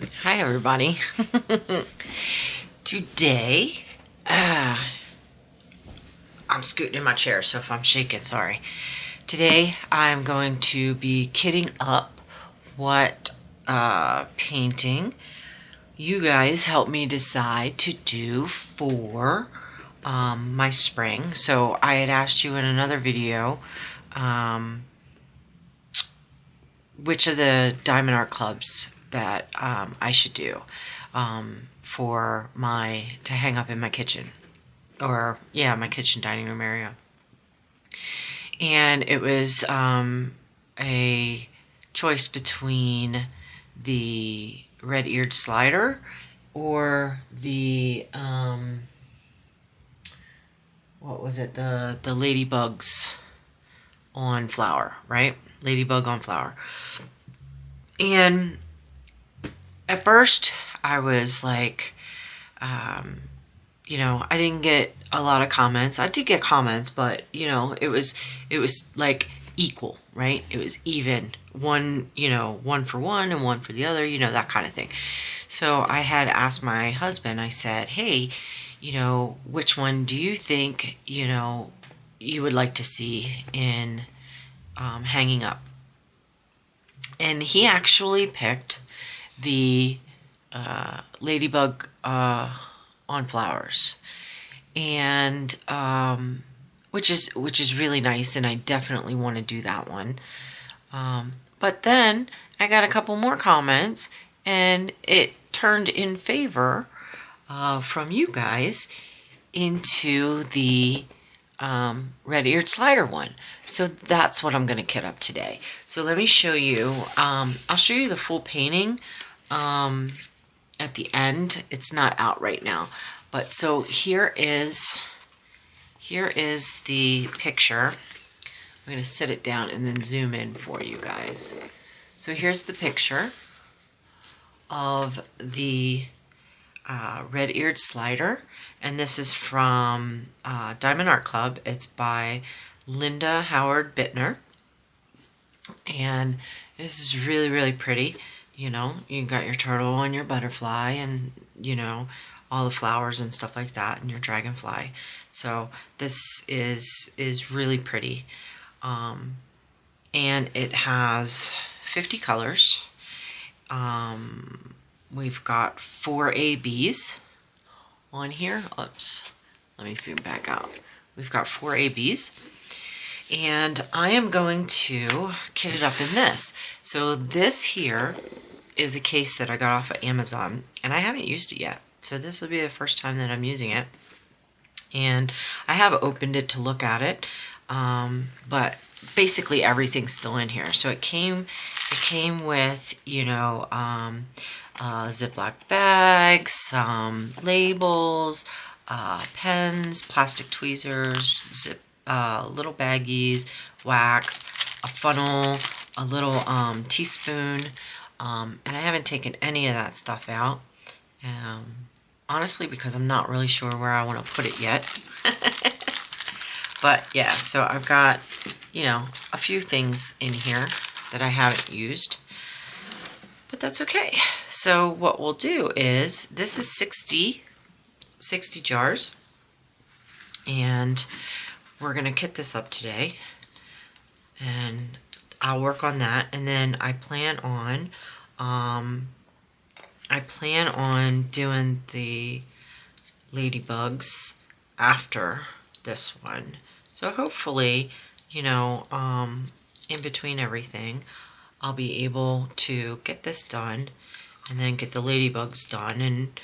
Hi everybody. Today, I'm scooting in my chair, so if I'm shaking, sorry. Today, I'm going to be kitting up what painting you guys helped me decide to do for my spring. So I had asked you in another video which of the Diamond Art Clubs that I should do for to hang up in my kitchen, or yeah, my kitchen dining room area. And it was a choice between the red-eared slider or the what was it, the ladybugs on flower, right? Ladybug on flower. And at first I was like, I didn't get a lot of comments. I did get comments, but it was like equal, right? It was even, one for one and one for the other, that kind of thing. So I had asked my husband, I said, hey, which one do you think, you would like to see in hanging up? And he actually picked the ladybug on flowers, and which is really nice, and I definitely want to do that one. But then I got a couple more comments, and it turned in favor from you guys into the red-eared slider one. So that's what I'm going to kit up today. So let me show you. I'll show you the full painting at the end. It's not out right now, but so here is the picture. I'm going to set it down and then zoom in for you guys. So here's the picture of the red-eared slider, and this is from Diamond Art Club. It's by Linda Howard Bittner, and this is really, really pretty. You got your turtle and your butterfly, and all the flowers and stuff like that, and your dragonfly. So this is really pretty, and it has 50 colors. We've got 4 ABs on here. Oops, let me zoom back out. We've got 4 ABs, and I am going to kit it up in this. So this here is a case that I got off of Amazon, and I haven't used it yet. So this will be the first time that I'm using it, and I have opened it to look at it, but basically everything's still in here. So it came with Ziploc bags, some labels, pens, plastic tweezers, little baggies, wax, a funnel, a little teaspoon, and I haven't taken any of that stuff out, honestly, because I'm not really sure where I want to put it yet. But yeah, so I've got a few things in here that I haven't used, but that's okay. So what we'll do is, this is 60 jars, and we're gonna kit this up today, and I'll work on that. And then I plan on doing the ladybugs after this one. So hopefully, in between everything, I'll be able to get this done and then get the ladybugs done, and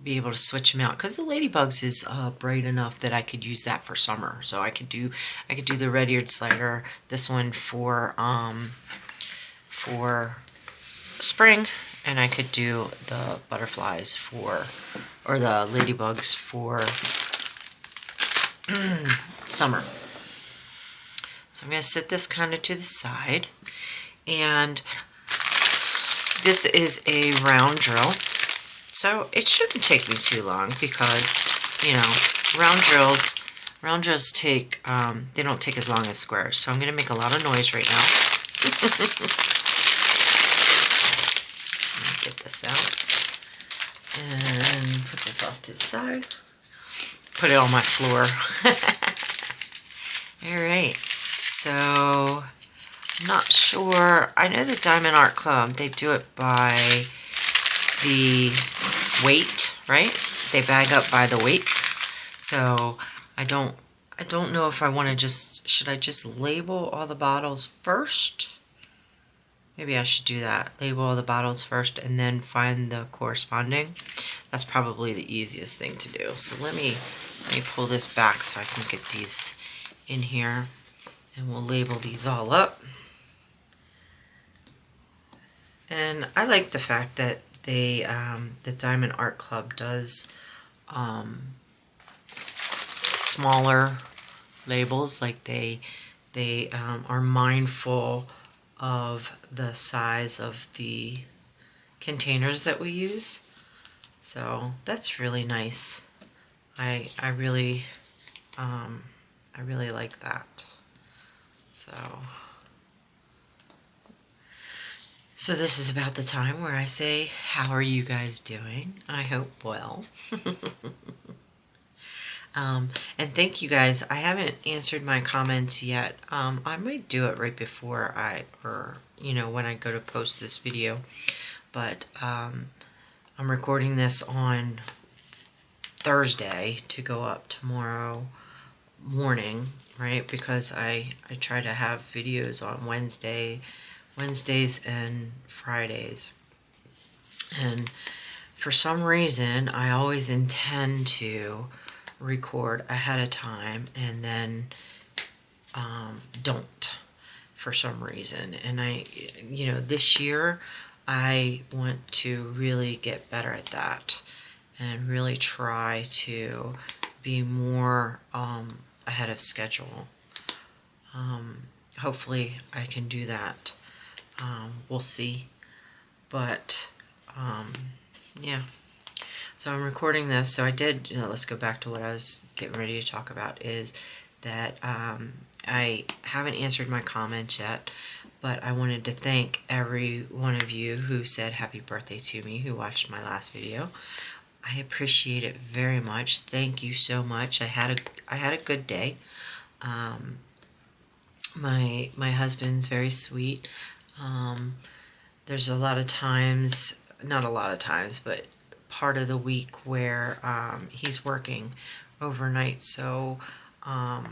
be able to switch them out, because the ladybugs is bright enough that I could use that for summer. So I could do the red-eared slider, this one for spring, and I could do the butterflies or the ladybugs for summer. So I'm going to set this kind of to the side, and this is a round drill, so it shouldn't take me too long, because round drills take they don't take as long as squares. So I'm going to make a lot of noise right now. get this out and put this off to the side. Put it on my floor. All right, so I'm not sure. I know the Diamond Art Club, they do it by the weight, right? They bag up by the weight. So I don't know if I want to should I just label all the bottles first? Maybe I should do that. Label all the bottles first and then find the corresponding. That's probably the easiest thing to do. So let me pull this back so I can get these in here, and we'll label these all up. And I like the fact that they, the Diamond Art Club does smaller labels. Like they are mindful of the size of the containers that we use. So that's really nice. I really like that. So this is about the time where I say, how are you guys doing? I hope well. And thank you guys. I haven't answered my comments yet. I might do it right before when I go to post this video. But I'm recording this on Thursday to go up tomorrow morning, right? Because I try to have videos on Wednesdays and Fridays. And for some reason, I always intend to record ahead of time and then don't for some reason. And this year I want to really get better at that and really try to be more ahead of schedule. Hopefully I can do that. We'll see. But yeah. So I'm recording this. So I did, let's go back to what I was getting ready to talk about, is that I haven't answered my comments yet, but I wanted to thank every one of you who said happy birthday to me, who watched my last video. I appreciate it very much. Thank you so much. I had a good day. My husband's very sweet. There's a lot of times, not a lot of times, but part of the week where he's working overnight, so I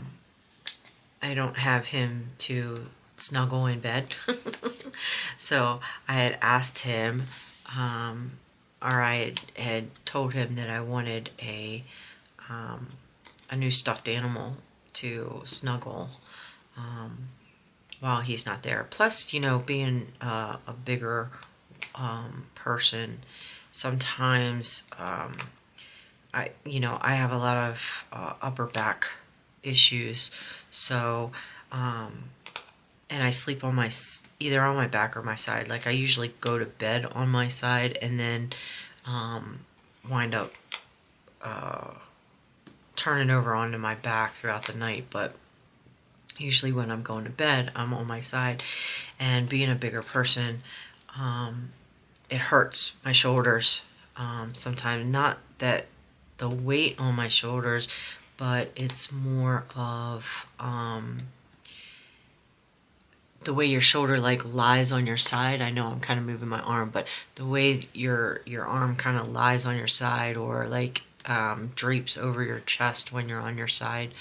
don't have him to snuggle in bed. So I had asked him, or I had told him that I wanted a new stuffed animal to snuggle while he's not there. Plus, being a bigger person, sometimes I have a lot of upper back issues, so and I sleep on either on my back or my side. Like, I usually go to bed on my side and then wind up turning over onto my back throughout the night, but usually when I'm going to bed, I'm on my side. And being a bigger person, it hurts my shoulders sometimes. Not that the weight on my shoulders, but it's more of the way your shoulder lies on your side. I know I'm kind of moving my arm, but the way your arm kind of lies on your side, or drapes over your chest when you're on your side,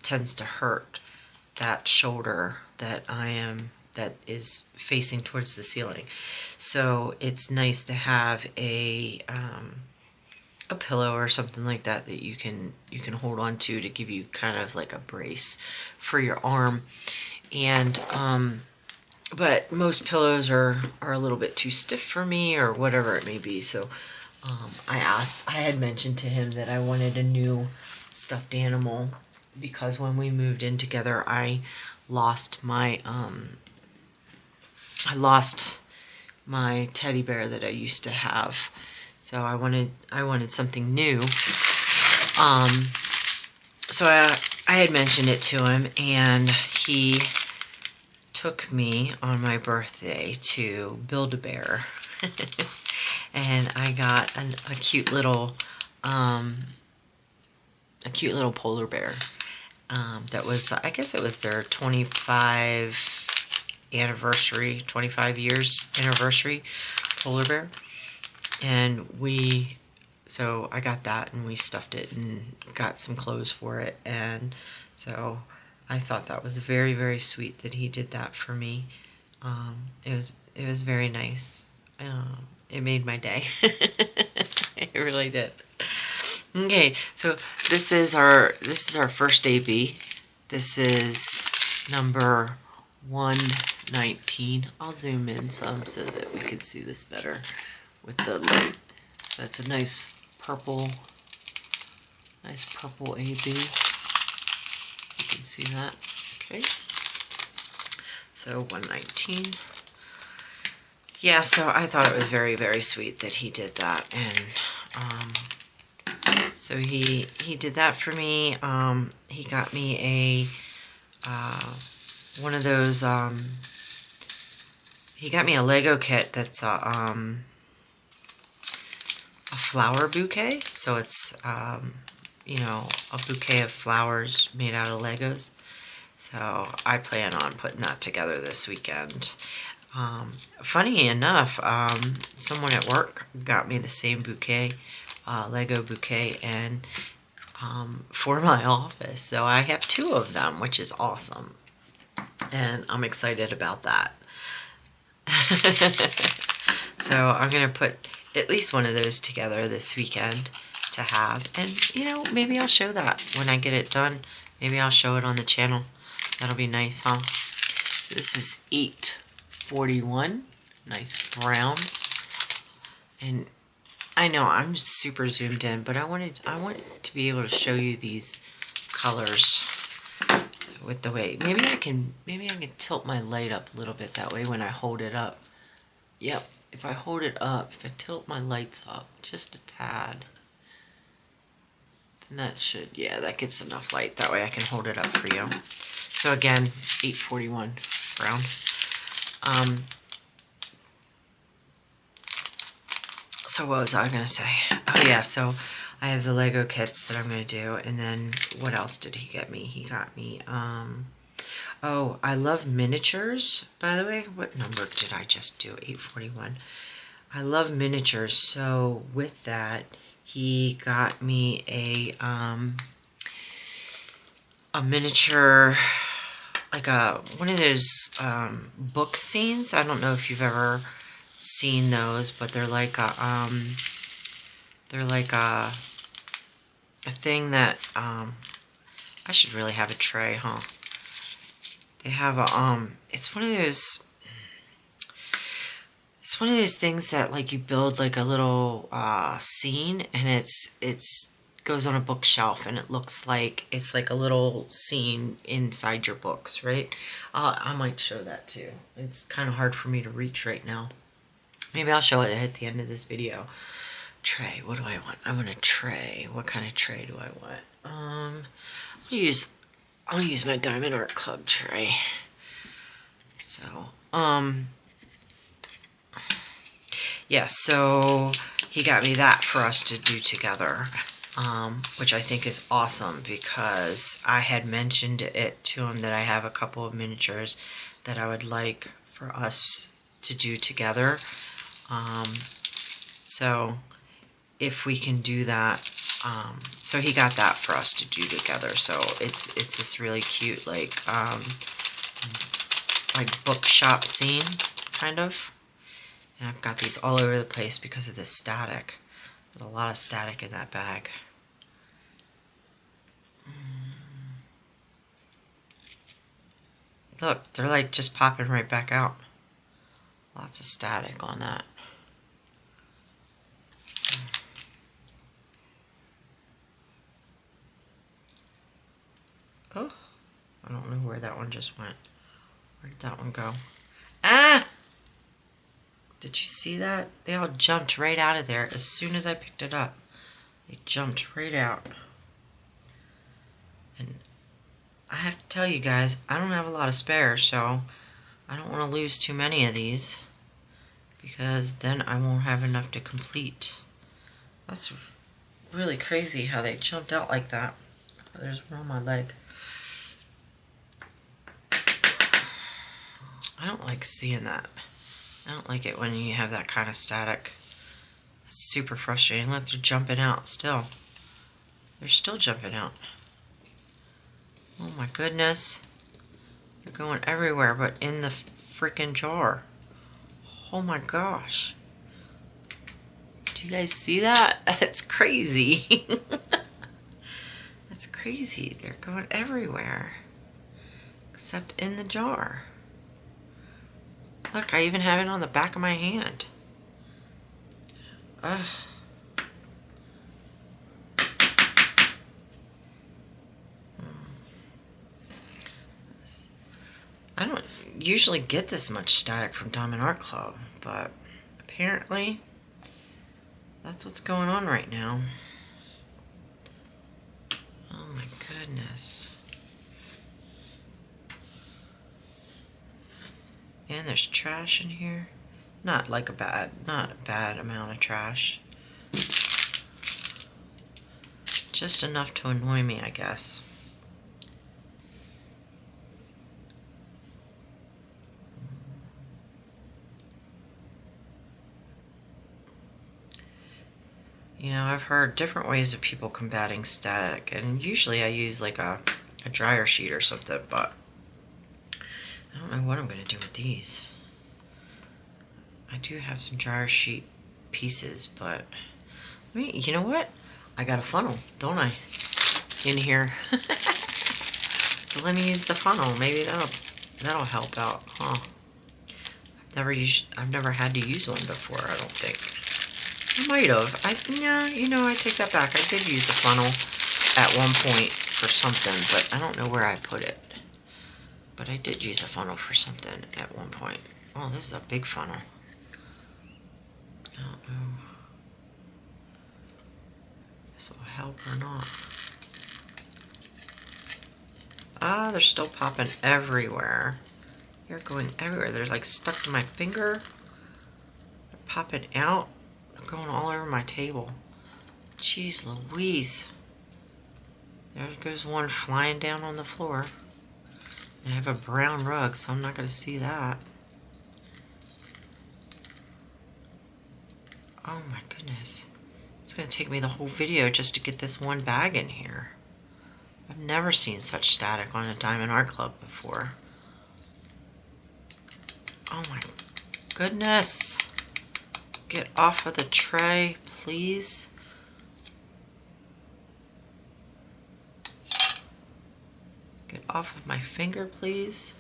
tends to hurt that shoulder that is facing towards the ceiling. So it's nice to have a pillow or something like that you can hold on to give you kind of like a brace for your arm. And but most pillows are a little bit too stiff for me, or whatever it may be. So I had mentioned to him that I wanted a new stuffed animal, because when we moved in together, I lost my teddy bear that I used to have. So I wanted something new. So I had mentioned it to him, and he took me on my birthday to Build-A-Bear. And I got a cute little polar bear. That was, I guess it was their 25 years anniversary polar bear. And so I got that and we stuffed it and got some clothes for it. And so I thought that was very, very sweet that he did that for me. It was very nice. It made my day. It really did. Okay, so this is our first AB. This is number 119. I'll zoom in some so that we can see this better with the light. So it's a nice purple AB. You can see that. Okay. So 119. Yeah, so I thought it was very, very sweet that he did that, and so he did that for me. He got me one of those. He got me a Lego kit that's a flower bouquet. So it's you know, a bouquet of flowers made out of Legos. So I plan on putting that together this weekend. Funny enough, someone at work got me the same bouquet, Lego bouquet, and for my office. So I have 2 of them, which is awesome. And I'm excited about that. So I'm going to put at least one of those together this weekend to have. And, you know, maybe I'll show that when I get it done. Maybe I'll show it on the channel. That'll be nice, huh? So this is 841. Nice brown. And I know I'm super zoomed in, but I want to be able to show you these colors with the way. Maybe I can tilt my light up a little bit that way when I hold it up. Yep, if I hold it up, if I tilt my lights up just a tad, then that should, yeah, that gives enough light. That way I can hold it up for you. So again, 841 brown. So what was I going to say? Oh yeah, so I have the Lego kits that I'm going to do. And then what else did he get me? He got me, oh, I love miniatures, by the way. What number did I just do? 841. I love miniatures. So with that, he got me a miniature, like one of those book scenes. I don't know if you've ever seen those, but they're like a thing that I should really have a tray, huh? They have a it's one of those things that like you build like a little scene, and it's goes on a bookshelf, and it looks like it's like a little scene inside your books, right? I might show that too. It's kind of hard for me to reach right now. Maybe I'll show it at the end of this video. Tray, what do I want? I want a tray. What kind of tray do I want? I'll use my Diamond Art Club tray. So, yeah, so he got me that for us to do together, which I think is awesome, because I had mentioned it to him that I have a couple of miniatures that I would like for us to do together. So if we can do that, so he got that for us to do together. So it's this really cute like bookshop scene kind of. And I've got these all over the place because of the static. There's a lot of static in that bag. Look, they're like just popping right back out. Lots of static on that. Oh, I don't know where that one just went. Where did that one go? Ah! Did you see that? They all jumped right out of there as soon as I picked it up. They jumped right out. And I have to tell you guys, I don't have a lot of spares, so I don't want to lose too many of these because then I won't have enough to complete. That's really crazy how they jumped out like that. There's one on my leg. I don't like seeing that. I don't like it when you have that kind of static. It's super frustrating. Look, they're jumping out still. They're still jumping out. Oh my goodness. They're going everywhere but in the freaking jar. Oh my gosh. Do you guys see that? It's crazy. That's crazy. They're going everywhere. Except in the jar. Look, I even have it on the back of my hand. Ugh. I don't usually get this much static from Diamond Art Club, but apparently that's what's going on right now. Oh my goodness. And there's trash in here. Not a bad amount of trash. Just enough to annoy me, I guess. You know, I've heard different ways of people combating static, and usually I use like a dryer sheet or something, but I don't know what I'm going to do with these. I do have some dryer sheet pieces, but you know what? I got a funnel, don't I? In here. So let me use the funnel. Maybe that'll help out, huh? I've never had to use one before, I don't think. I might have. Yeah, you know, I take that back. I did use a funnel at one point for something, but I don't know where I put it. But I did use a funnel for something at one point. Oh, this is a big funnel. I don't know if this will help or not. Ah, they're still popping everywhere. They're going everywhere. They're like stuck to my finger. They're popping out. Going all over my table. Jeez Louise. There goes one flying down on the floor. And I have a brown rug, so I'm not going to see that. Oh my goodness. It's going to take me the whole video just to get this one bag in here. I've never seen such static on a Diamond Art Club before. Oh my goodness. Get off of the tray, please. Get off of my finger, please.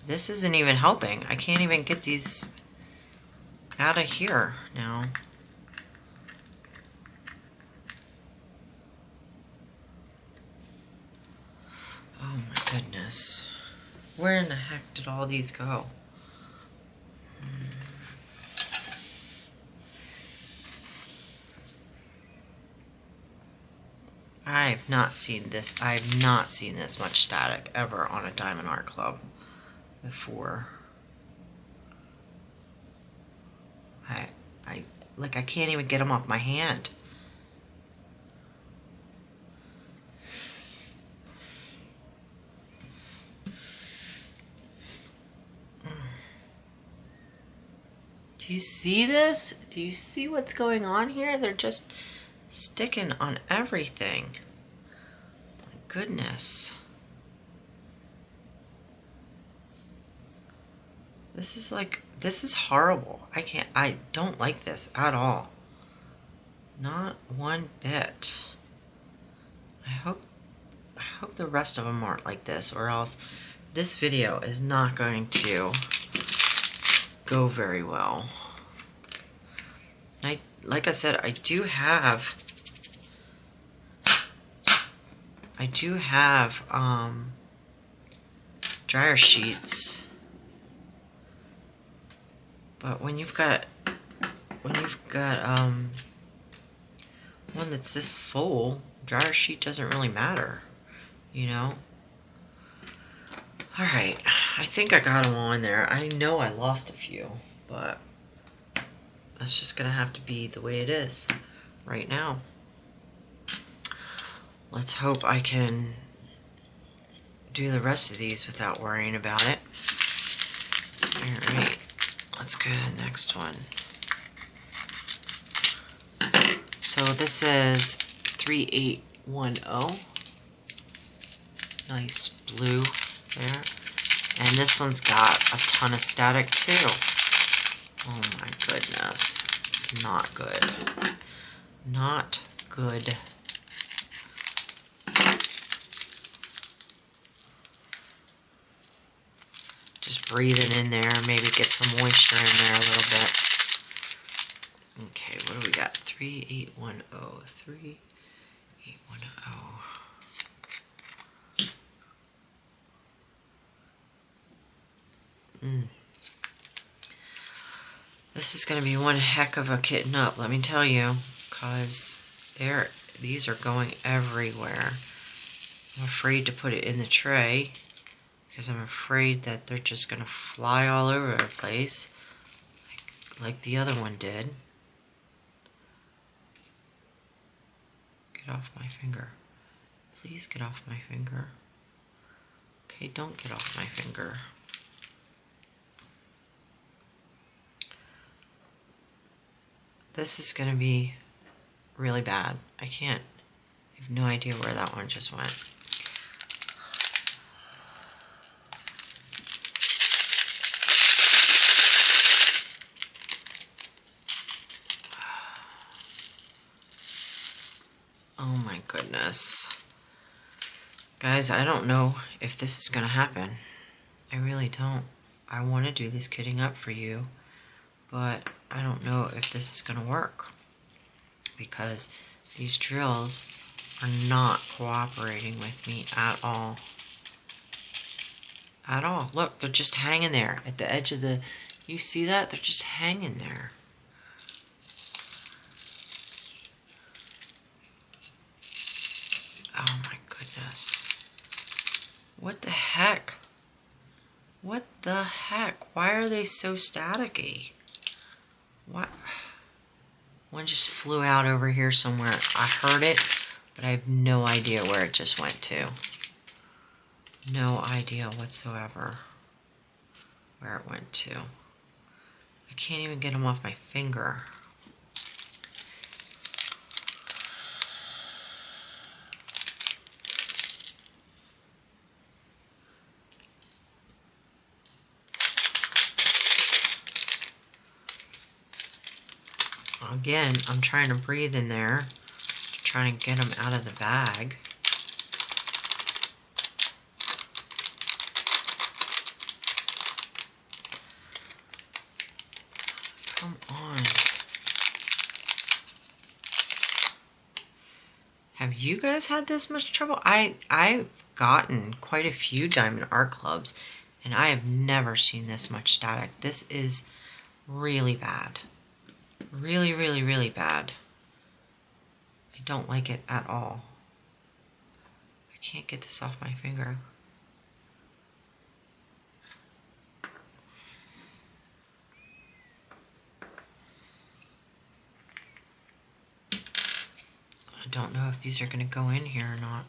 This isn't even helping. I can't even get these out of here now. Oh my goodness. Where in the heck did all these go? I've not seen this much static ever on a Diamond Art Club before. I can't even get them off my hand. Do you see this? Do you see what's going on here? They're just sticking on everything. My goodness. This is horrible. I don't like this at all. Not one bit. I hope the rest of them aren't like this, or else this video is not going to go very well. Like I said, I do have dryer sheets, but when you've got one that's this full, dryer sheet doesn't really matter, you know? All right, I think I got them all in there. I know I lost a few, but that's just gonna have to be the way it is right now. Let's hope I can do the rest of these without worrying about it. All right, let's go to the next one. So this is 3810. Nice blue there. And this one's got a ton of static too. Oh my goodness. It's not good. Not good. Just breathe it in there. Maybe get some moisture in there a little bit. Okay, what do we got? 3810. 3810. This is going to be one heck of a kitten up, let me tell you, because these are going everywhere. I'm afraid to put it in the tray because I'm afraid that they're just going to fly all over the place like the other one did. Get off my finger. Please get off my finger. Okay, don't get off my finger. This is going to be really bad. I have no idea where that one just went. Oh my goodness. Guys, I don't know if this is going to happen. I really don't. I want to do this kitting up for you, but I don't know if this is going to work because these drills are not cooperating with me at all. At all. Look, they're just hanging there at the edge of the... You see that? They're just hanging there. Oh my goodness. What the heck? What the heck? Why are they so staticky? What? One just flew out over here somewhere. I heard it, but I have no idea where it just went to. No idea whatsoever where it went to. I can't even get them off my finger. Again, I'm trying to breathe in there, trying to get them out of the bag. Come on. Have you guys had this much trouble? I've gotten quite a few Diamond Art Clubs, and I have never seen this much static. This is really bad. Really, really, really bad. I don't like it at all. I can't get this off my finger. I don't know if these are going to go in here or not.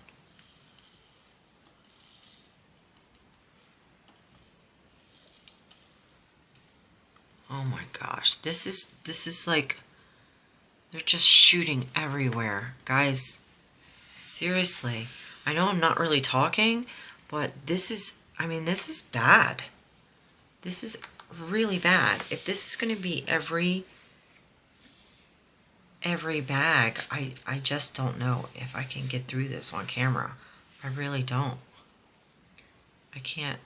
Oh my gosh, this is like, they're just shooting everywhere. Guys, seriously, I know I'm not really talking, but this is, I mean, this is bad. This is really bad. If this is going to be every bag, I just don't know if I can get through this on camera. I really don't. I can't.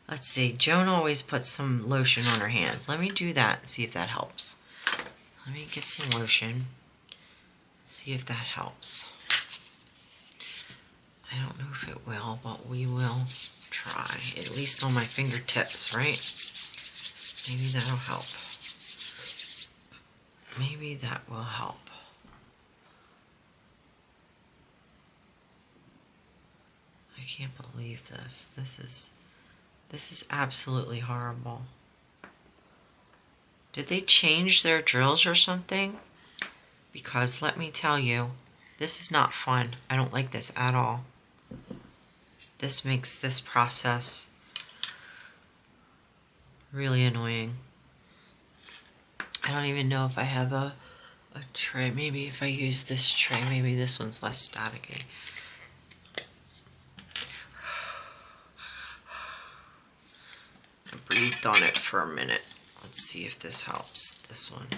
Let's see, Joan always puts some lotion on her hands. Let me do that and see if that helps. Let me get some lotion and see if that helps. I don't know if it will, but we will try. At least on my fingertips, right? Maybe that'll help. maybe that will help. I can't believe this. This is absolutely horrible. Did they change their drills or something? Because let me tell you, this is not fun. I don't like this at all. This makes this process really annoying. I don't even know if I have a tray. Maybe if I use this tray, maybe this one's less staticky. I breathed on it for a minute. Let's see if this helps. This one.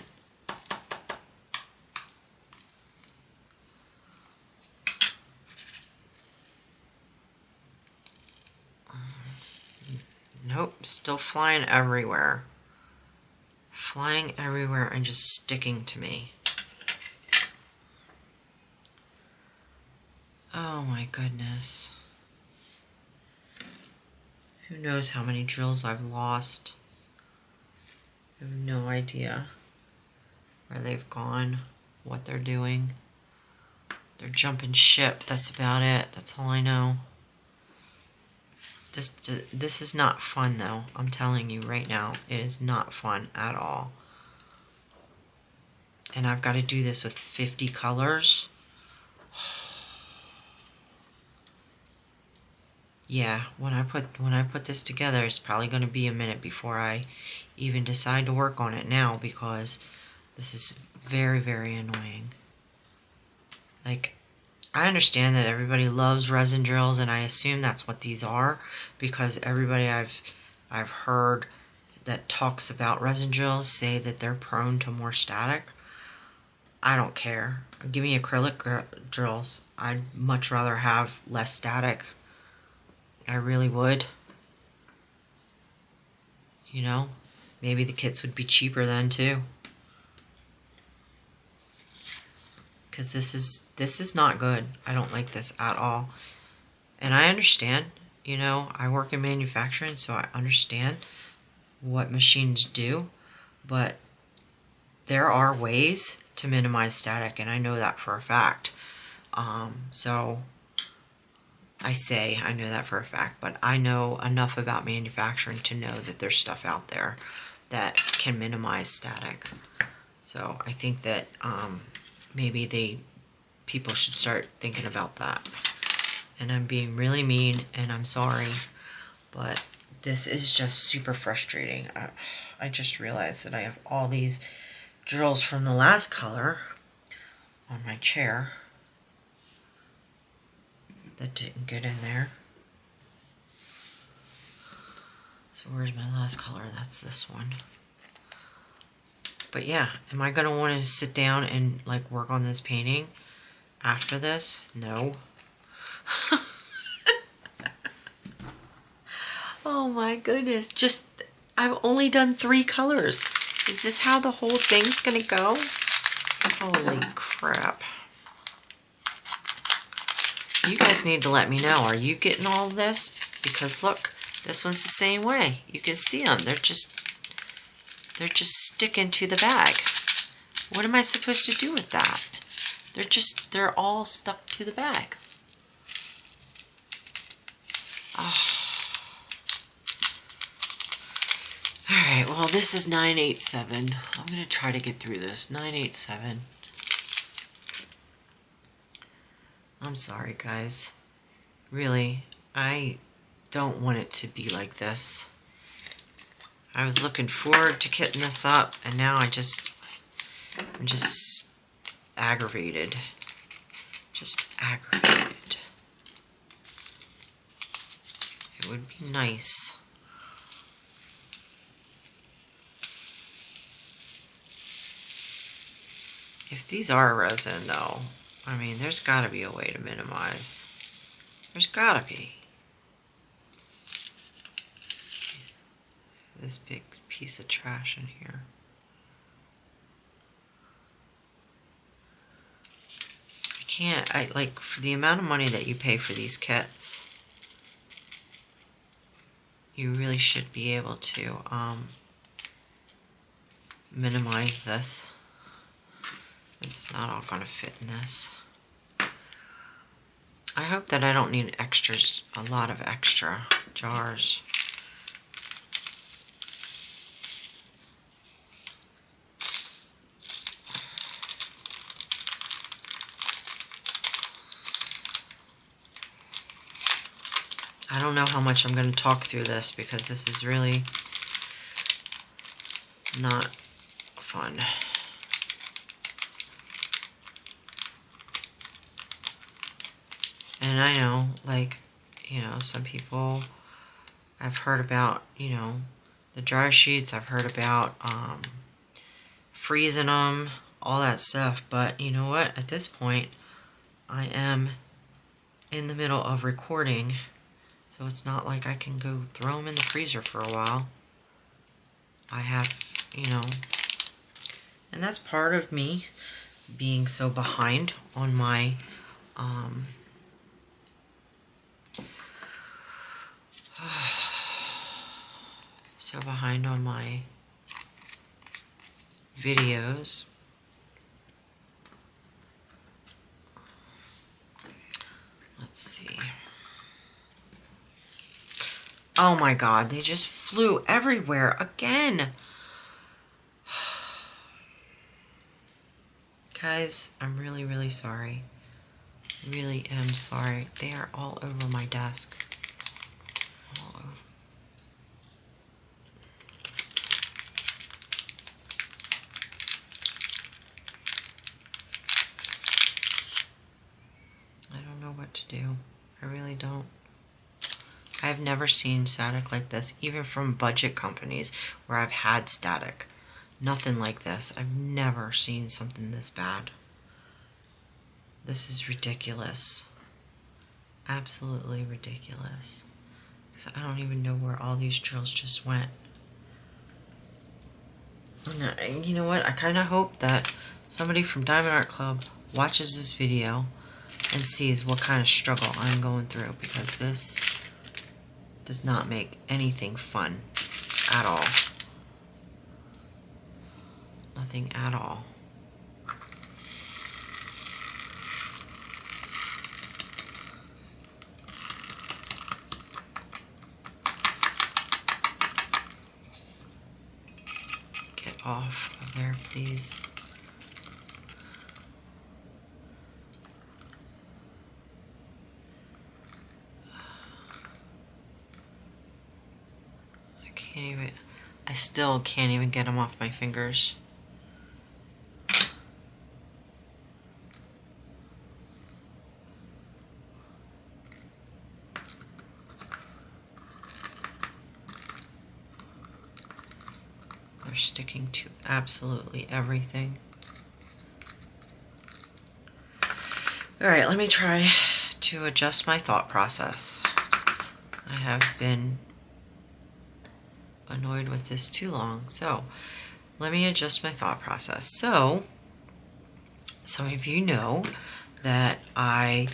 Nope, still flying everywhere. Flying everywhere and just sticking to me. Oh my goodness. Who knows how many drills I've lost. I have no idea where they've gone, what they're doing. They're jumping ship, that's about it. That's all I know. This is not fun though. I'm telling you right now, it is not fun at all. And I've got to do this with 50 colors. Yeah, when I put this together, it's probably going to be a minute before I even decide to work on it now, because this is very, very annoying. Like, I understand that everybody loves resin drills, and I assume that's what these are, because everybody I've heard that talks about resin drills say that they're prone to more static. I don't care. Give me acrylic drills. I'd much rather have less static. I really would. You know, maybe the kits would be cheaper then too. Because this is not good. I don't like this at all. And I understand, you know, I work in manufacturing, so I understand what machines do, but there are ways to minimize static, and I know that for a fact. So I know that for a fact, but I know enough about manufacturing to know that there's stuff out there that can minimize static. So I think that maybe people should start thinking about that. And I'm being really mean, and I'm sorry, but this is just super frustrating. I just realized that I have all these drills from the last color on my chair that didn't get in there. So where's my last color? That's this one. But yeah, am I gonna want to sit down and like work on this painting after this? No. Oh my goodness, I've only done 3 colors. Is this how the whole thing's gonna go? Holy crap. You guys need to let me know. Are you getting all this? Because look, this one's the same way. You can see them. They're just sticking to the bag. What am I supposed to do with that? They're all stuck to the bag. Oh. Alright, well this is 987. I'm going to try to get through this. 987. I'm sorry guys. Really, I don't want it to be like this. I was looking forward to kitting this up, and now I'm just aggravated. Just aggravated. It would be nice. If these are resin though, I mean, there's gotta be a way to minimize. There's gotta be. This big piece of trash in here. I like, for the amount of money that you pay for these kits, you really should be able to minimize this. It's not all going to fit in this. I hope that I don't need extras, a lot of extra jars. I don't know how much I'm going to talk through this because this is really not fun. And I know, like, you know, some people, I've heard about, you know, the dryer sheets. I've heard about freezing them, all that stuff. But you know what? At this point, I am in the middle of recording. So it's not like I can go throw them in the freezer for a while. I have, you know, and that's part of me being so behind on my videos. Let's see. Oh my God, they just flew everywhere again. Guys, I'm really, really sorry. Really am sorry. They are all over my desk. All over. I don't know what to do. I really don't. I've never seen static like this, even from budget companies where I've had static. Nothing like this. I've never seen something this bad. This is ridiculous. Absolutely ridiculous. Because I don't even know where all these drills just went. And you know what? I kind of hope that somebody from Diamond Art Club watches this video and sees what kind of struggle I'm going through, because this does not make anything fun at all. Nothing at all. Get off of there, please. I still can't even get them off my fingers. They're sticking to absolutely everything. All right, let me try to adjust my thought process. I have been annoyed with this too long. So let me adjust my thought process. So some of you know that I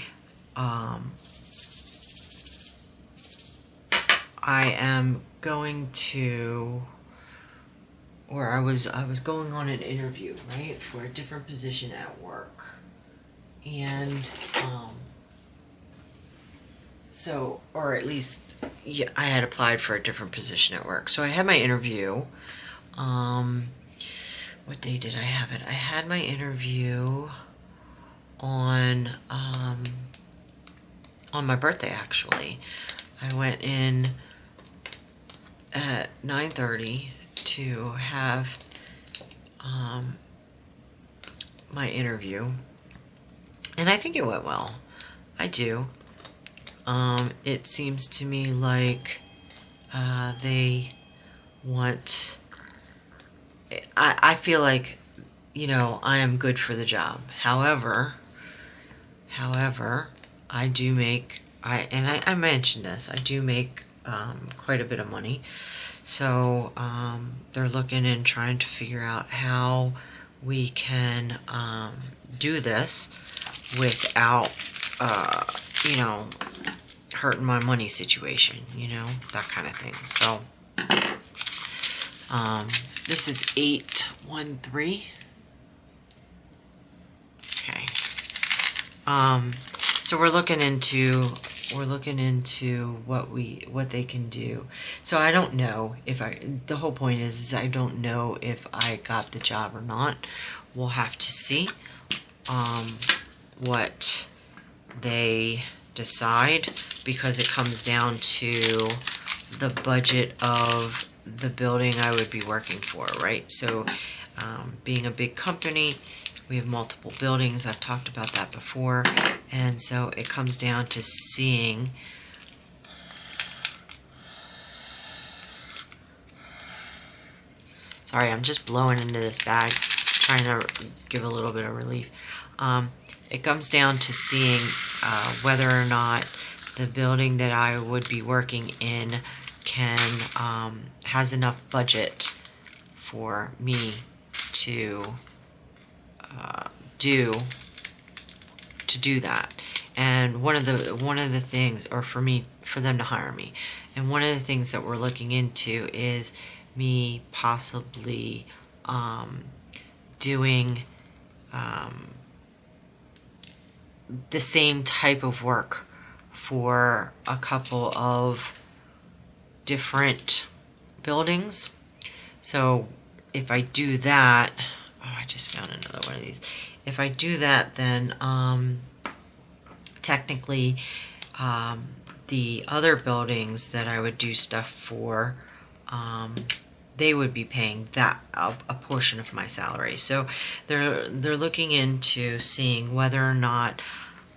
am going to, or I was going on an interview, right, for a different position at work. And so, or at least, yeah, I had applied for a different position at work. So I had my interview. What day did I have it? I had my interview on my birthday, actually. I went in at 9:30 to have my interview. And I think it went well. I do. It seems to me like they want... I feel like, you know, I am good for the job. However, I do make... I mentioned this. I do make quite a bit of money. So they're looking and trying to figure out how we can do this without, you know, hurting my money situation, you know, that kind of thing. So this is 813. So we're looking into what they can do. So I don't know if the whole point is I don't know if I got the job or not. We'll have to see what they decide, because it comes down to the budget of the building I would be working for, right? So being a big company, we have multiple buildings. I've talked about that before. And so it comes down to seeing sorry, I'm just blowing into this bag, trying to give a little bit of relief. It comes down to seeing whether or not the building that I would be working in has enough budget for me to do that. And one of the things, or for them to hire me, and one of the things that we're looking into is me possibly doing the same type of work for a couple of different buildings. So if I do that, I just found another one of these. If I do that, then technically the other buildings that I would do stuff for, they would be paying that a portion of my salary. So they're looking into seeing whether or not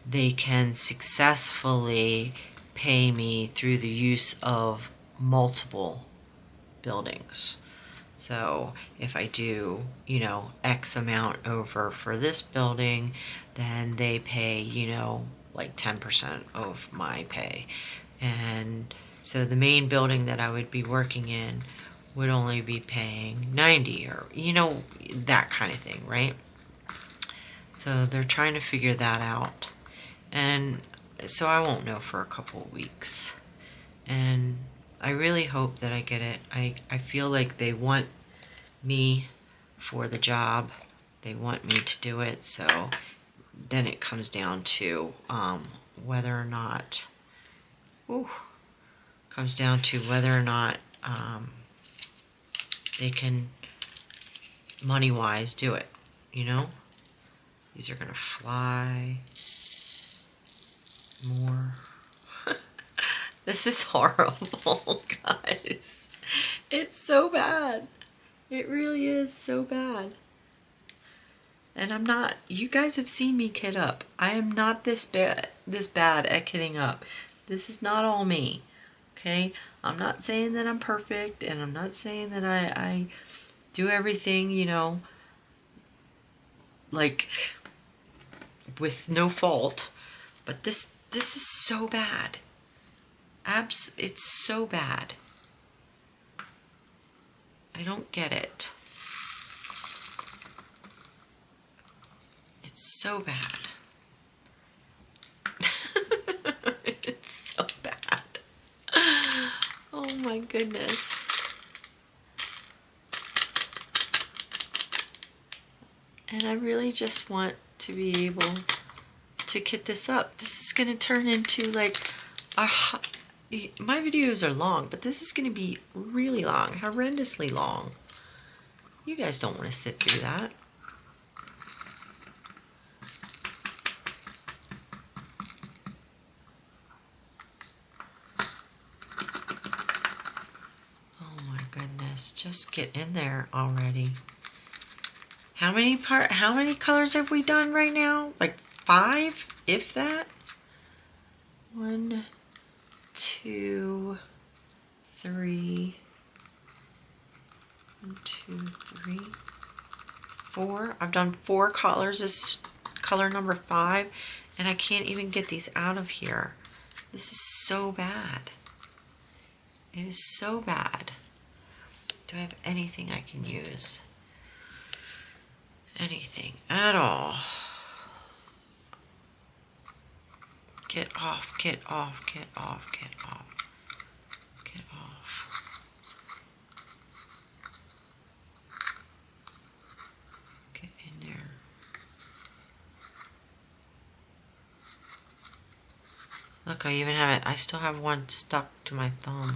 they can successfully pay me through the use of multiple buildings. So if I do, X amount over for this building, then they pay, like 10% of my pay. And so the main building that I would be working in would only be paying 90, or, that kind of thing, right? So they're trying to figure that out. And so I won't know for a couple of weeks. And I really hope that I get it. I feel like they want me for the job. They want me to do it. So then it comes down to whether or not they can money-wise do it. These are gonna fly more. This is horrible, guys. It's so bad. It really is so bad. And you guys have seen me kid up. I am not this bad at kidding up. This is not all me. Okay? I'm not saying that I'm perfect, and I'm not saying that I do everything, like with no fault. But this is so bad. It's so bad. I don't get it. It's so bad. It's so bad. Oh my goodness. And I really just want to be able to kit this up. This is going to turn into like my videos are long, but this is going to be really long, horrendously long. You guys don't want to sit through that. Oh my goodness, just get in there already. How many colors have we done right now? Like 5, if that? 1, 2, 3. 1, 2, 3, 4. I've done 4 colors. This is color number 5, and I can't even get these out of here. This is so bad. It is so bad. Do I have anything I can use? Anything at all? Get off, get off, get off, get off, get off. Get in there. Look, I even have it. I still have one stuck to my thumb.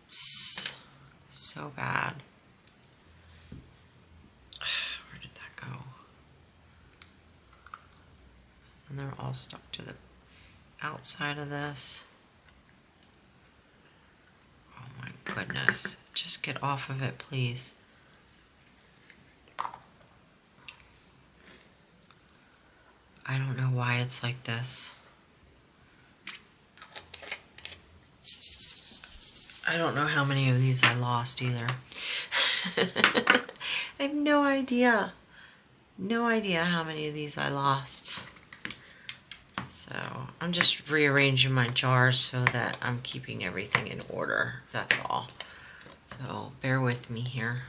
So bad. Where did that go? And they're all stuck to the outside of this. Oh my goodness. Just get off of it, please. I don't know why it's like this. I don't know how many of these I lost either. I have no idea. No idea how many of these I lost. So I'm just rearranging my jars so that I'm keeping everything in order. That's all. So bear with me here.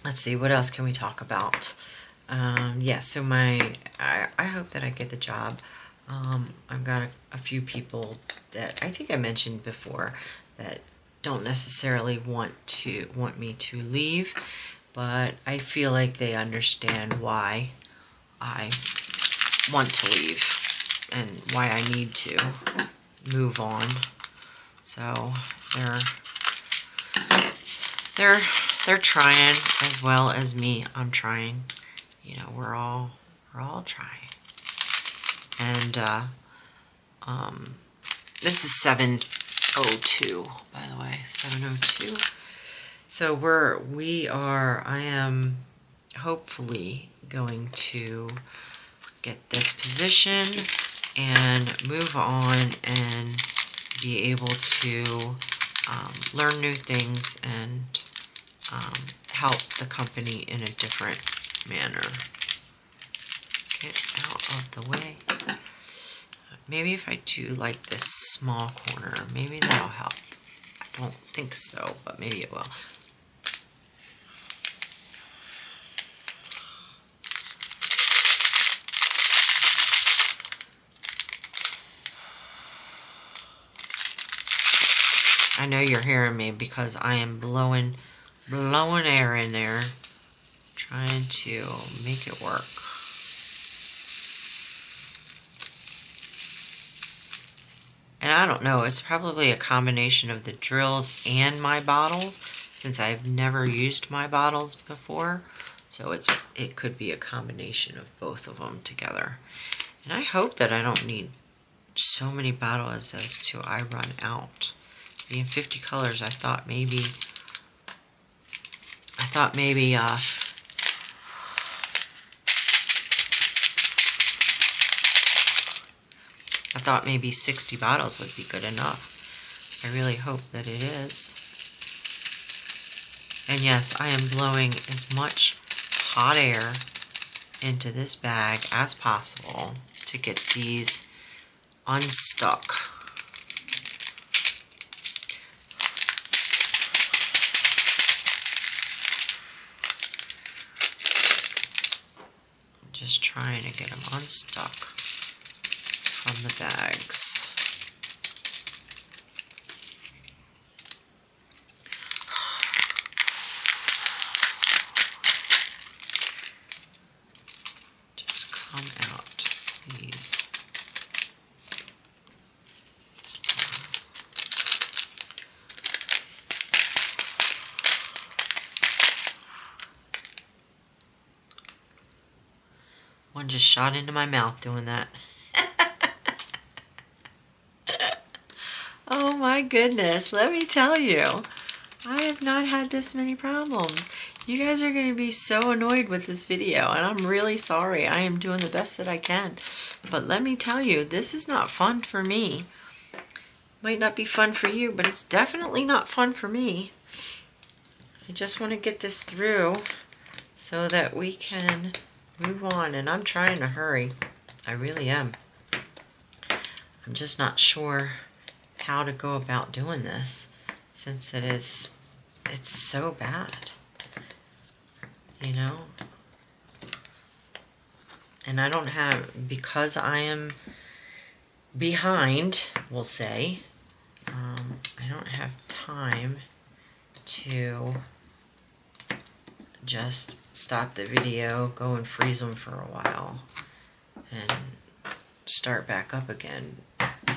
Let's see, what else can we talk about? Yeah, so I hope that I get the job. I've got a few people that I think I mentioned before that don't necessarily want me to leave, but I feel like they understand why I want to leave and why I need to move on. So they're trying as well as me. I'm trying. You know, we're all trying. And this is 7:02, by the way, 7:02. So I am hopefully going to get this position and move on and be able to learn new things and help the company in a different manner. Get out of the way. Maybe if I do like this small corner, maybe that'll help. I don't think so, but maybe it will. I know you're hearing me because I am blowing air in there, trying to make it work. And I don't know, it's probably a combination of the drills and my bottles, since I've never used my bottles before. So it could be a combination of both of them together. And I hope that I don't need so many bottles as to I run out. Being 50 colors, I thought maybe I thought maybe 60 bottles would be good enough. I really hope that it is. And yes, I am blowing as much hot air into this bag as possible to get these unstuck. I'm just trying to get them unstuck from the bags. Just come out, please. One just shot into my mouth doing that. Oh my goodness, let me tell you, I have not had this many problems. You guys are going to be so annoyed with this video, and I'm really sorry. I am doing the best that I can. But let me tell you, this is not fun for me. Might not be fun for you, but it's definitely not fun for me. I just want to get this through so that we can move on, and I'm trying to hurry. I really am. I'm just not sure how to go about doing this, since it's so bad, you know. And I don't have, because I am behind, we'll say, I don't have time to just stop the video, go and freeze them for a while. and start back up again,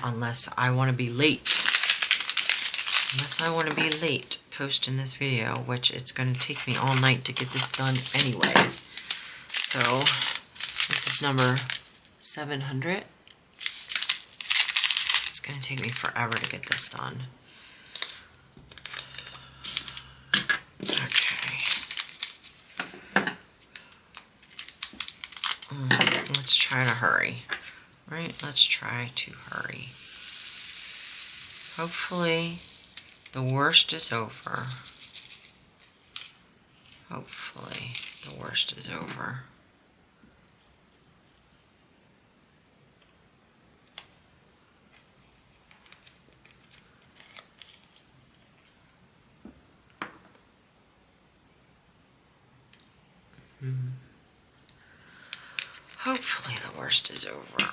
unless I want to be late. Unless I want to be late posting this video, which it's going to take me all night to get this done anyway. So this is number 700. It's going to take me forever to get this done. Okay. Let's try to hurry. Right? Let's try to hurry. Hopefully the worst is over. Hopefully the worst is over. Hopefully the worst is over.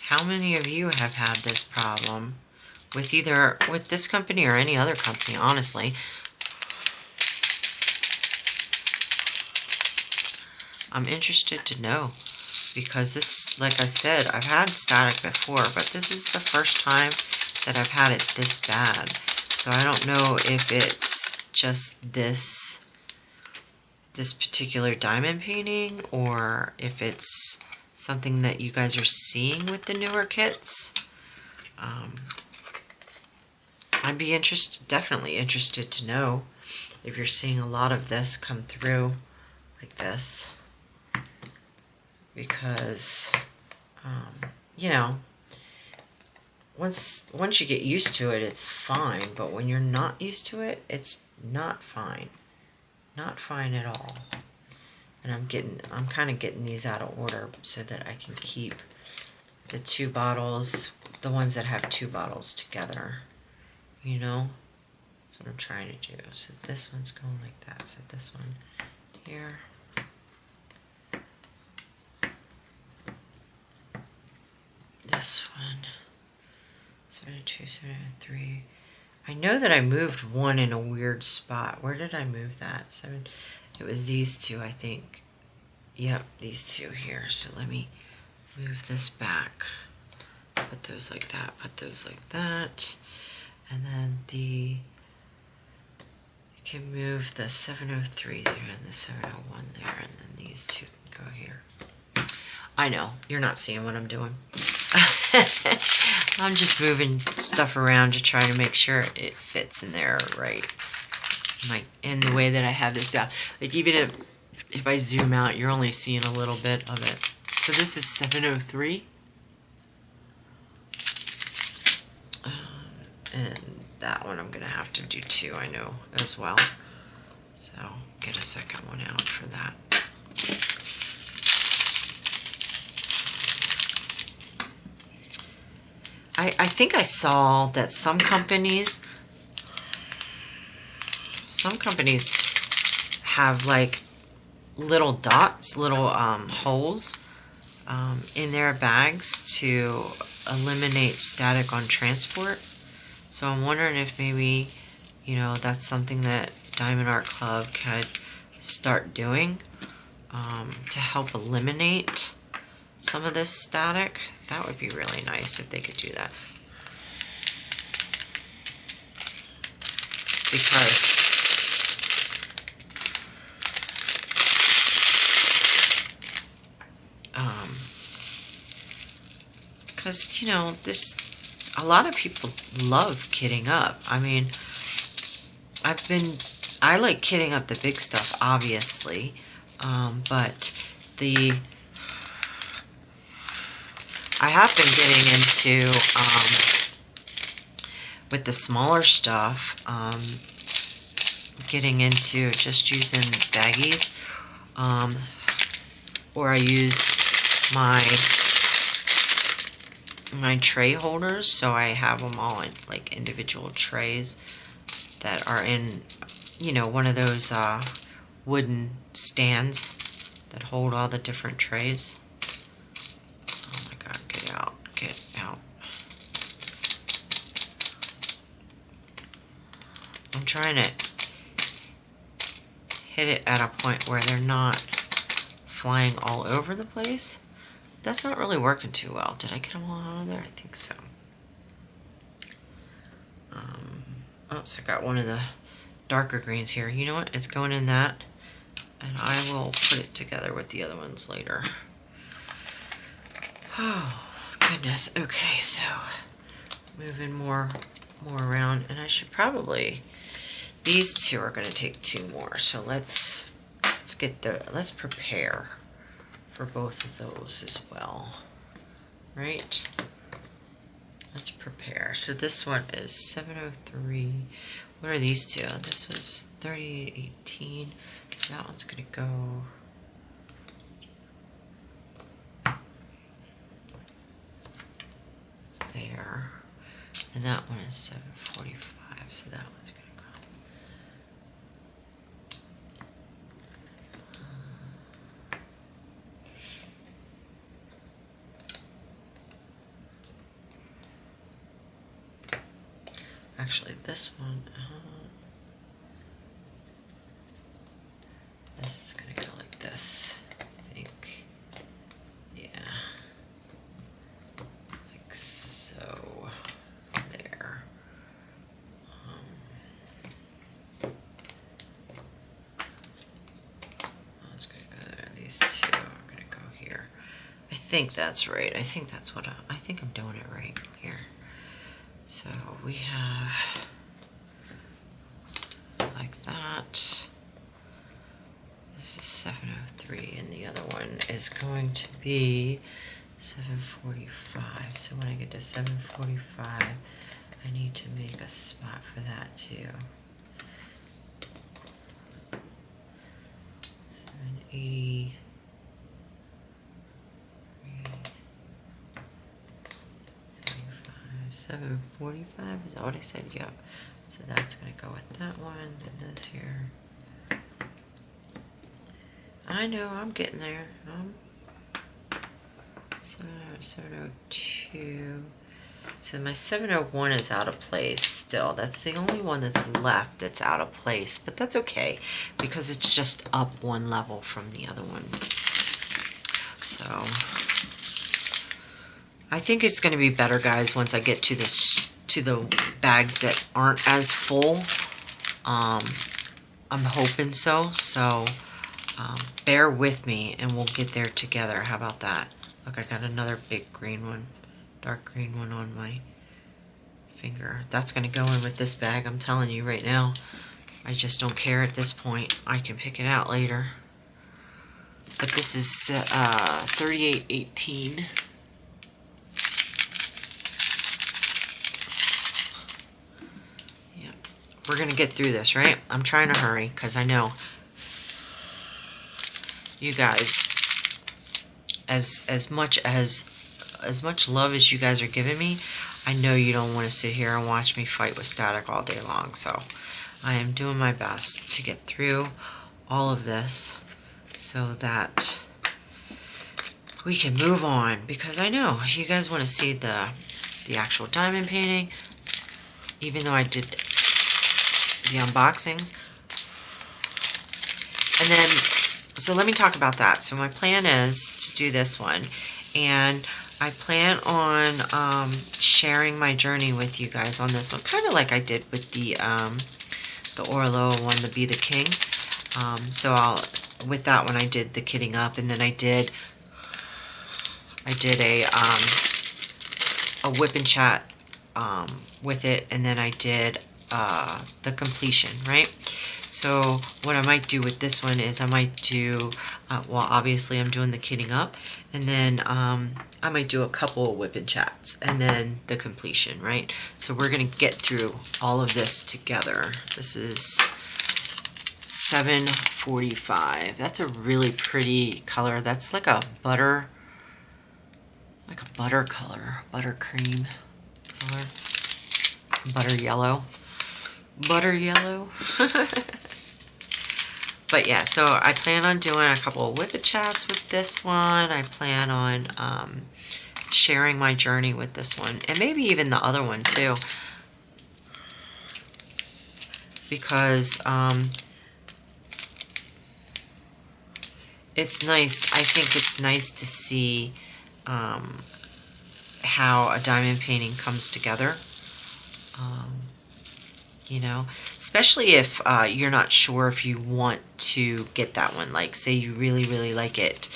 How many of you have had this problem with with this company or any other company, honestly? I'm interested to know, because this, like I said, I've had static before, but this is the first time that I've had it this bad. So I don't know if it's just this particular diamond painting, or if it's something that you guys are seeing with the newer kits. I'd be definitely interested to know if you're seeing a lot of this come through like this, because you know, once you get used to it, it's fine, but when you're not used to it, it's not fine. Not fine at all. And I'm kind of getting these out of order so that I can keep the two bottles, the ones that have two bottles together, you know? That's what I'm trying to do. So this one's going like that. So this one here. This one, 72, 73. I know that I moved one in a weird spot. Where did I move that? It was these two, I think. Yep, these two here. So let me move this back. Put those like that, put those like that. And then you can move the 703 there and the 701 there, and then these two can go here. I know, you're not seeing what I'm doing. I'm just moving stuff around to try to make sure it fits in there right. In the way that I have this out. Like, even if I zoom out, you're only seeing a little bit of it. So this is 703. And that one I'm going to have to do too, I know, as well. So get a second one out for that. I think I saw that some companies have like little dots, little holes in their bags to eliminate static on transport. So I'm wondering if maybe, you know, that's something that Diamond Art Club could start doing to help eliminate some of this static. That would be really nice if they could do that. Because, you know, a lot of people love kitting up. I mean, I like kitting up the big stuff, obviously, but I have been getting into, with the smaller stuff, getting into just using baggies, or I use my tray holders, so I have them all in like individual trays that are in you know, one of those wooden stands that hold all the different trays. Oh my God, get out, get out. I'm trying to hit it at a point where they're not flying all over the place. That's not really working too well. Did I get them all out of there? I think so. Oops, I got one of the darker greens here. You know what? It's going in that, and I will put it together with the other ones later. Oh, goodness. Okay, so moving more around, and I should probably, these two are going to take 2 more. So let's prepare for both of those as well, right? Let's prepare. So this one is 703. What are these two? This was 3818. So that one's going to go there. And that one is 745. So that one's going to go. Actually, this one, this is going to go like this, I think. Yeah. Like so. There. That's going to go there. These two are going to go here. I think that's right. I think that's what I think I'm doing it right here. So we have like that. This is 703, and the other one is going to be 745. So when I get to 745, I need to make a spot for that too. 780. 745, is that what I said? Yep. So that's going to go with that one, and this here. I know, I'm getting there. 702. So my 701 is out of place still. That's the only one that's left that's out of place, but that's okay because it's just up 1 level from the other one. So I think it's going to be better, guys, once I get to the bags that aren't as full. I'm hoping so. So bear with me, and we'll get there together. How about that? Look, I got another big green one, dark green one on my finger. That's going to go in with this bag. I'm telling you right now. I just don't care at this point. I can pick it out later. But this is 3818. We're gonna get through this, right? I'm trying to hurry because I know you guys, as much love as you guys are giving me, I know you don't want to sit here and watch me fight with static all day long. So I am doing my best to get through all of this so that we can move on, because I know you guys want to see the actual diamond painting, even though I did the unboxings. And then, so let me talk about that. So my plan is to do this one, and I plan on sharing my journey with you guys on this one, kind of like I did with the Orlo one, the Be the King. So with that one I did the kitting up, and then I did a whip and chat with it, and then I did the completion, right? So what I might do with this one is I might do, well, obviously I'm doing the kitting up, and then I might do a couple of whip and chats, and then the completion, right? So we're gonna get through all of this together. This is 745. That's a really pretty color. That's like a butter color, buttercream color, butter yellow. But yeah, so I plan on doing a couple of Whippet chats with this one. I plan on sharing my journey with this one, and maybe even the other one too, because it's nice. I think it's nice to see how a diamond painting comes together. You know, especially if you're not sure if you want to get that one. Like, say you really, really like it,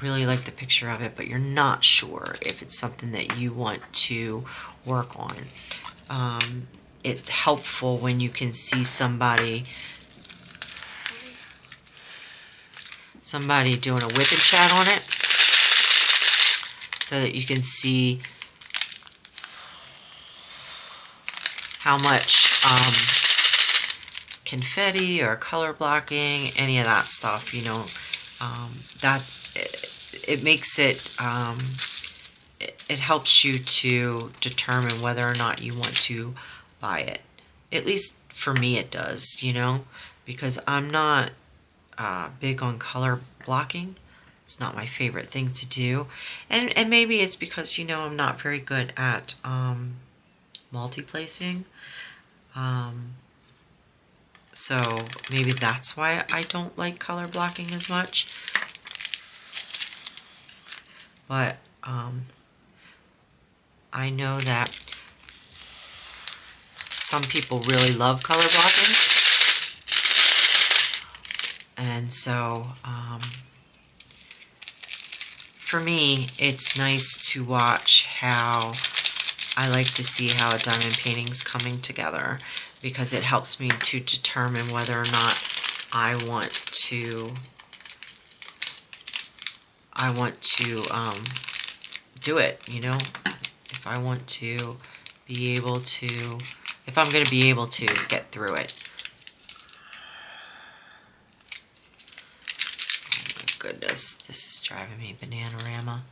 really like the picture of it, but you're not sure if it's something that you want to work on. It's helpful when you can see somebody doing a whip and chat on it, so that you can see how much confetti or color blocking, any of that stuff, you know, that it makes it, it helps you to determine whether or not you want to buy it. At least for me it does, you know, because I'm not big on color blocking. It's not my favorite thing to do. And maybe it's because, you know, I'm not very good at multi-placing. So maybe that's why I don't like color blocking as much. But I know that some people really love color blocking. And so for me, it's nice to watch how I like to see how a diamond painting's coming together, because it helps me to determine whether or not I want to do it, you know, if I want to be able to, if I'm going to be able to get through it. Oh my goodness, this is driving me bananarama.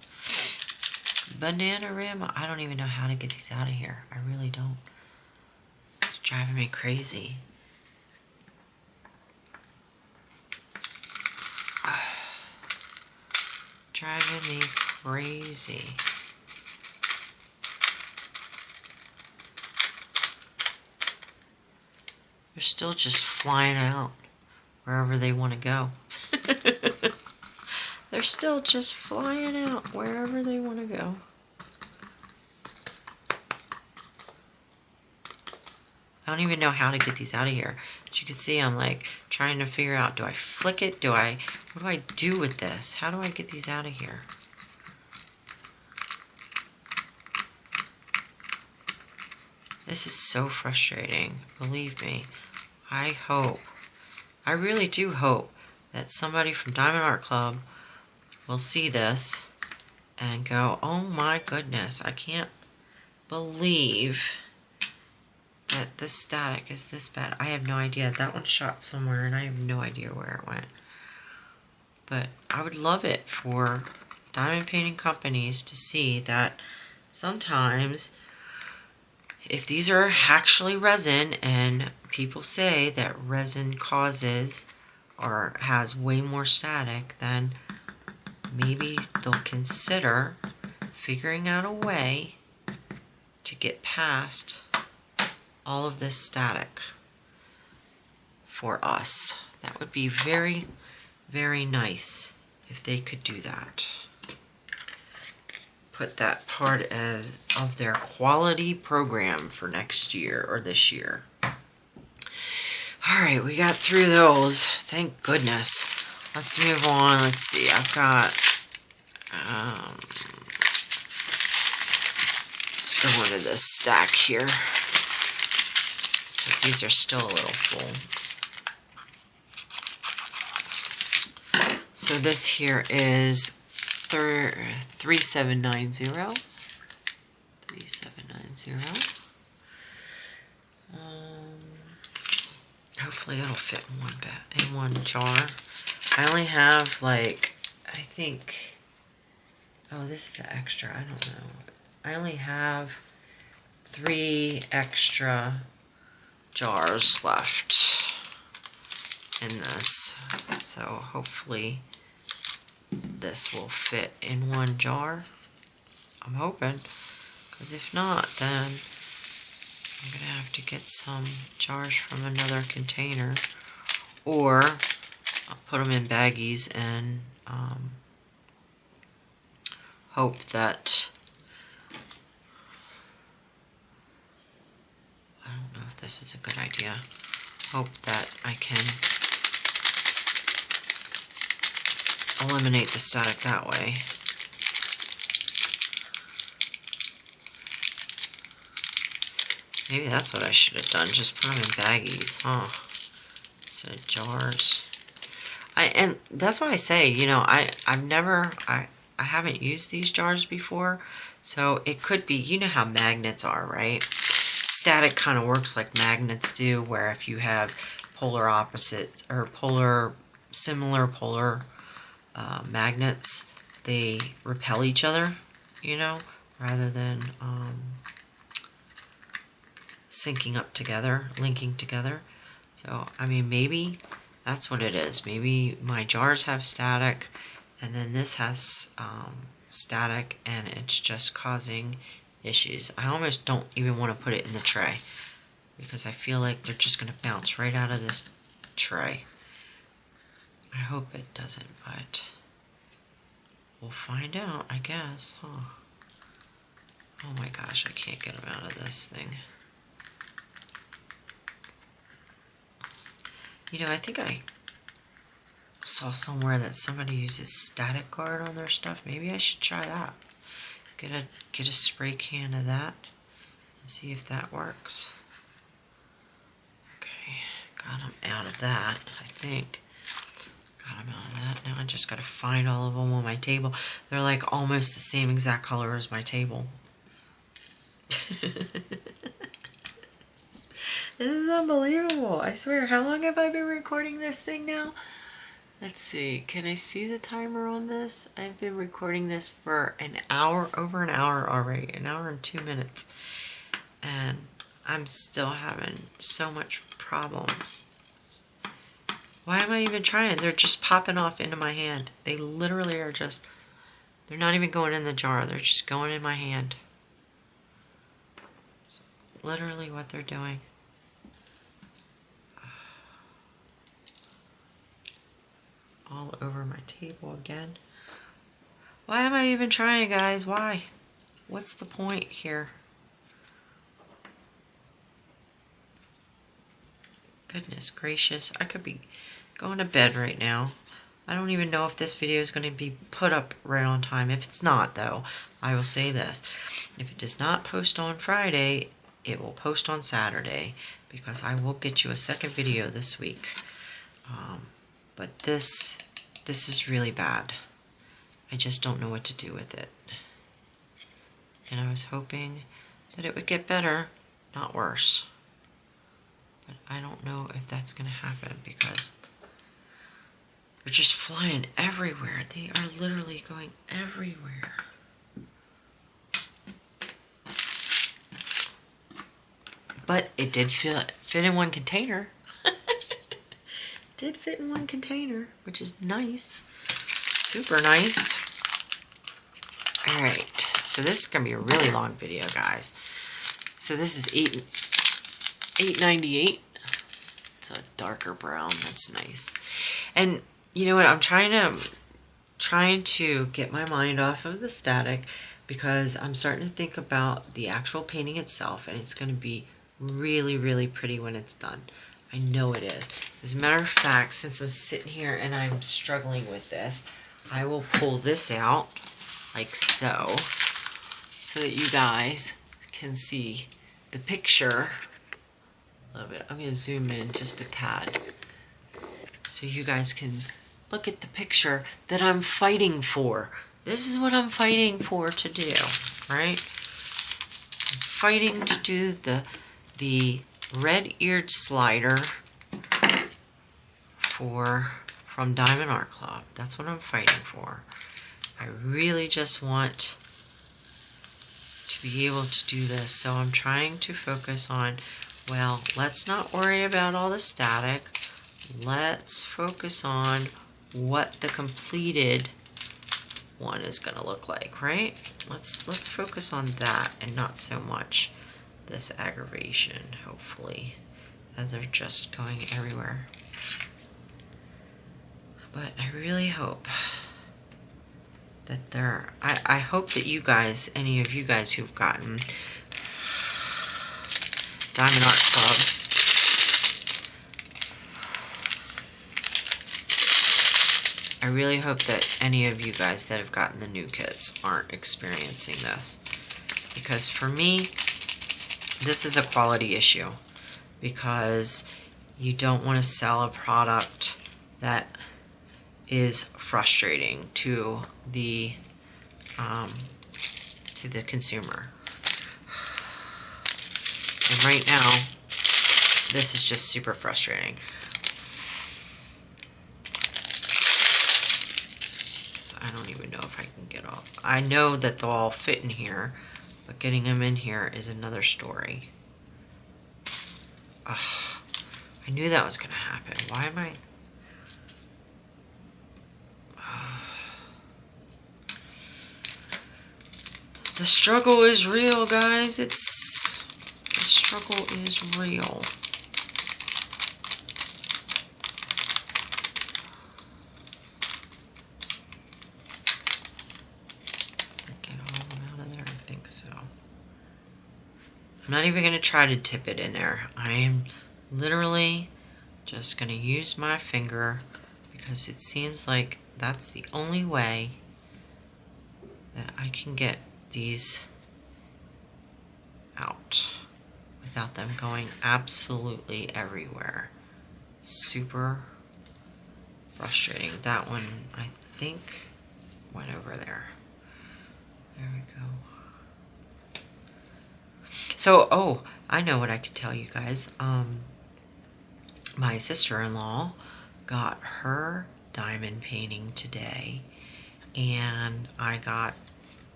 Bananarama. I don't even know how to get these out of here. I really don't. It's driving me crazy. Driving me crazy. They're still just flying out wherever they want to go. They're still just flying out wherever they want to go. I don't even know how to get these out of here. As you can see, I'm like trying to figure out, do I flick it? What do I do with this? How do I get these out of here? This is so frustrating. Believe me. I really do hope that somebody from Diamond Art Club will see this and go, oh my goodness, I can't believe that this static is this bad. I have no idea. That one shot somewhere and I have no idea where it went. But I would love it for diamond painting companies to see that sometimes if these are actually resin, and people say that resin causes or has way more static, then maybe they'll consider figuring out a way to get past all of this static for us. That would be very, very nice if they could do that. Put that part of their quality program for next year or this year. All right, we got through those. Thank goodness. Let's move on. Let's see. I've got. Let's go into this stack here, because these are still a little full. So this here is 3790. 3790. Hopefully it'll fit in one jar. I only have like, I think, oh, this is extra. I don't know. I only have 3 extra jars left. in this. So hopefully this will fit in one jar. I'm hoping, because if not, then I'm gonna have to get some jars from another container, or I'll put them in baggies and hope that, I don't know if this is a good idea, hope that I can eliminate the static that way. Maybe that's what I should have done, just put them in baggies, huh? Instead of jars. And that's why I say, you know, I haven't used these jars before, so it could be, you know how magnets are, right? Static kind of works like magnets do, where if you have polar opposites or similar polar magnets, they repel each other, you know, rather than syncing up together, linking together. So, I mean, maybe that's what it is. Maybe my jars have static, and then this has static, and it's just causing issues. I almost don't even want to put it in the tray, because I feel like they're just going to bounce right out of this tray. I hope it doesn't, but we'll find out, I guess, huh? Oh my gosh, I can't get them out of this thing. You know, I think I saw somewhere that somebody uses static guard on their stuff. Maybe I should try that. Get a spray can of that and see if that works. Okay, got them out of that, I think. Got them out of that. Now I just gotta find all of them on my table. They're like almost the same exact color as my table. This is unbelievable. I swear, how long have I been recording this thing now? Let's see, can I see the timer on this? I've been recording this for an hour, over an hour already, an hour and 2 minutes. And I'm still having so much problems. Why am I even trying? They're just popping off into my hand. They literally are just, they're not even going in the jar, they're just going in my hand. It's literally what they're doing. All over my table again. Why am I even trying, guys? Why? What's the point here? Goodness gracious, I could be going to bed right now. I don't even know if this video is going to be put up right on time. If it's not, though, I will say this. If it does not post on Friday, it will post on Saturday, because I will get you a second video this week. But this is really bad. I just don't know what to do with it. And I was hoping that it would get better, not worse. But I don't know if that's going to happen, because they're just flying everywhere. They are literally going everywhere. But it did fit in one container. Did fit in one container, which is nice. Super nice. Alright, so this is going to be a really long video, guys. So this is $8.98. It's a darker brown. That's nice. And you know what? I'm trying to get my mind off of the static, because I'm starting to think about the actual painting itself, and it's going to be really, really pretty when it's done. I know it is. As a matter of fact, since I'm sitting here and I'm struggling with this, I will pull this out like so that you guys can see the picture a little bit. I'm going to zoom in just a tad so you guys can look at the picture that I'm fighting for. This is what I'm fighting for to do, right? I'm fighting to do the red-eared slider from Diamond Art Club. That's what I'm fighting for. I really just want to be able to do this, so I'm trying to focus on, well, let's not worry about all the static. let's focus on what the completed one is going to look like, right? Let's focus on that and not so much this aggravation, hopefully, as they're just going everywhere. But I really hope that I hope that you guys, any of you guys who've gotten Diamond Art Club, I really hope that any of you guys that have gotten the new kits aren't experiencing this. Because for me, this is a quality issue. Because you don't want to sell a product that is frustrating to the consumer. And right now, this is just super frustrating. I don't even know if I can get off. I know that they'll all fit in here, but getting them in here is another story. Ugh, I knew that was going to happen. Why am I... The struggle is real, guys. The struggle is real. I'm not even going to try to tip it in there. I am literally just going to use my finger because it seems like that's the only way that I can get these out without them going absolutely everywhere. Super frustrating. That one, I think, went over there. There we go. So, oh, I know what I could tell you guys. My sister-in-law got her diamond painting today, and I got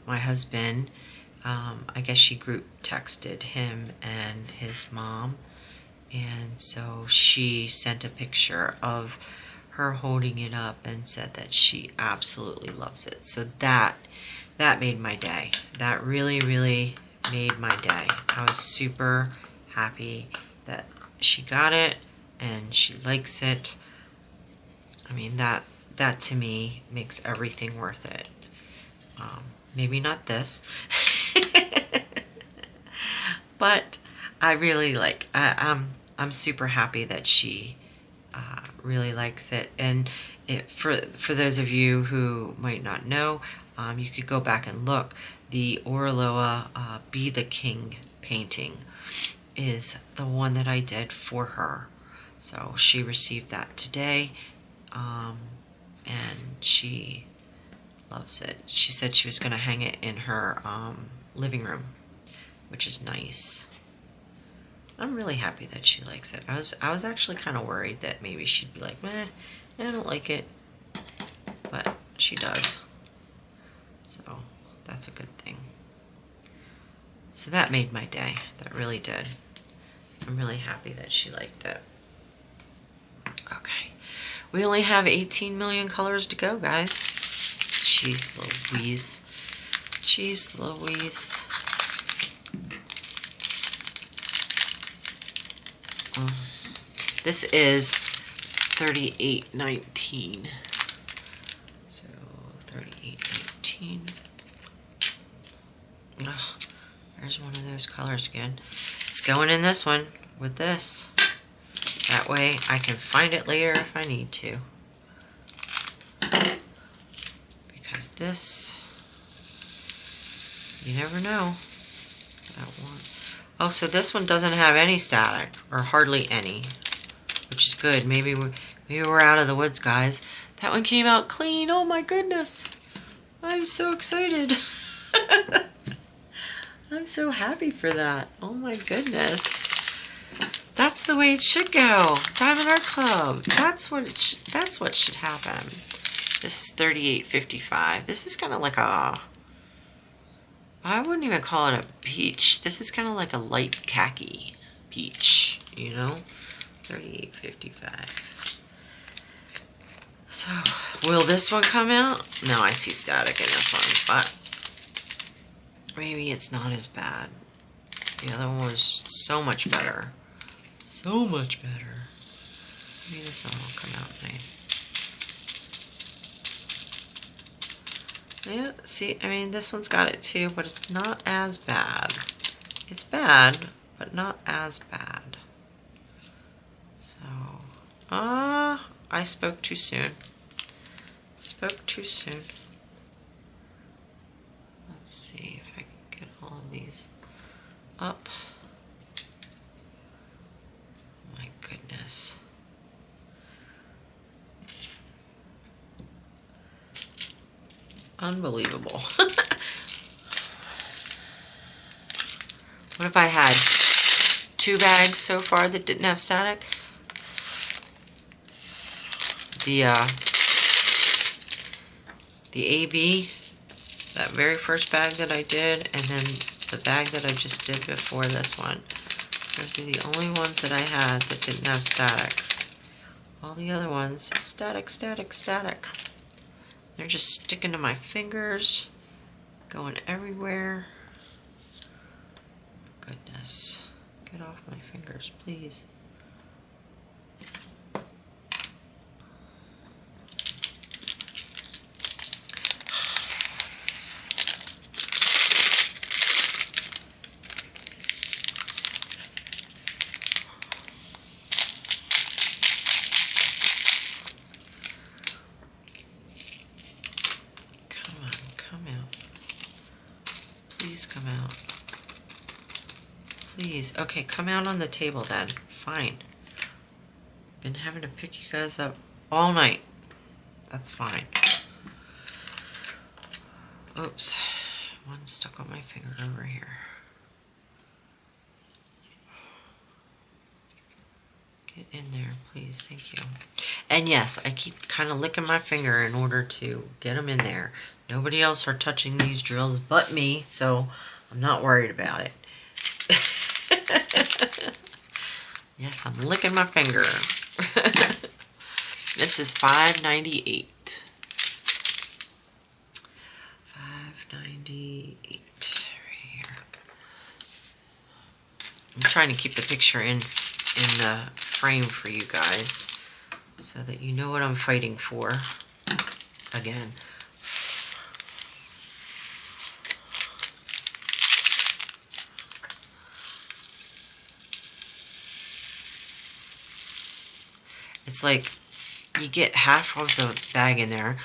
my husband, I guess she group texted him and his mom, and so she sent a picture of her holding it up and said that she absolutely loves it. So that made my day. That really, really made my day. I was super happy that she got it and she likes it. I mean, that to me makes everything worth it. Maybe not this, but I really like. I'm super happy that she really likes it. And for those of you who might not know, you could go back and look. The Orloa Be the King painting is the one that I did for her. So she received that today, and she loves it. She said she was going to hang it in her living room, which is nice. I'm really happy that she likes it. I was actually kind of worried that maybe she'd be like, meh, I don't like it, but she does. So that's a good thing. So that made my day. That really did. I'm really happy that she liked it. Okay. We only have 18 million colors to go, guys. Jeez Louise. Jeez Louise. This is 3819. So 3819. Oh, there's one of those colors again. It's going in this one with this. That way I can find it later if I need to. Because this, you never know. That one. Oh, so this one doesn't have any static, or hardly any, which is good. Maybe we're out of the woods, guys. That one came out clean. Oh my goodness. I'm so excited. I'm so happy for that. Oh my goodness. That's the way it should go. Diamond Art Club. That's what should happen. This is 38.55. This is kind of like a, I wouldn't even call it a peach. This is kind of like a light khaki peach, you know? 38.55. So, will this one come out? No, I see static in this one, but maybe it's not as bad. The other one was so much better. So much better. Maybe this one will come out nice. Yeah, see, I mean, this one's got it too, but it's not as bad. It's bad, but not as bad. So, I spoke too soon. Spoke too soon. Let's see if I can get all of these up. My goodness. Unbelievable. What if I had 2 bags so far that didn't have static? The AB, that very first bag that I did, and then the bag that I just did before this one. Those are the only ones that I had that didn't have static. All the other ones, static, static, static. They're just sticking to my fingers, going everywhere. Goodness. Get off my fingers, please. Please come out. Please. Okay, come out on the table then. Fine. Been having to pick you guys up all night. That's fine. Oops. One stuck on my finger over here. Get in there, please. Thank you. And yes, I keep kind of licking my finger in order to get them in there. Nobody else are touching these drills but me, so I'm not worried about it. Yes, I'm licking my finger. This is $5.98. $5.98 right here. I'm trying to keep the picture in the frame for you guys so that you know what I'm fighting for. Again. It's like you get half of the bag in there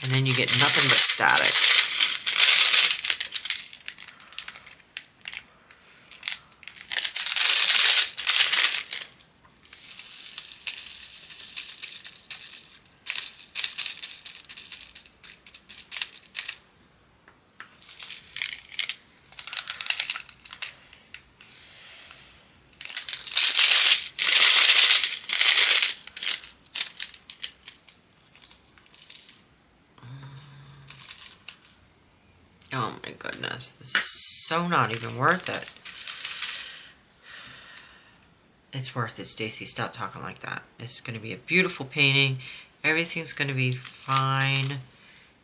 and then you get nothing but static. Oh my goodness, this is so not even worth it. It's worth it, Stacy. Stop talking like that. This is going to be a beautiful painting. Everything's going to be fine.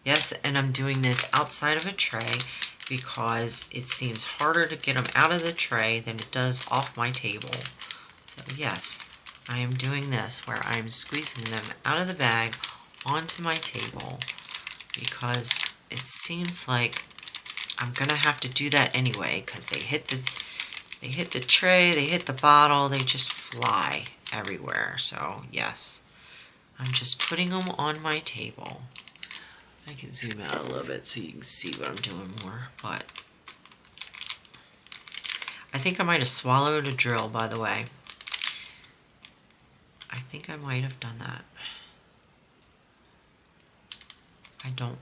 Yes, and I'm doing this outside of a tray because it seems harder to get them out of the tray than it does off my table. So yes, I am doing this where I'm squeezing them out of the bag onto my table because it seems like I'm gonna have to do that anyway because they hit the tray, they hit the bottle, they just fly everywhere. So yes, I'm just putting them on my table. I can zoom out a little bit so you can see what I'm doing more, but I think I might have swallowed a drill, by the way. I think I might have done that. I don't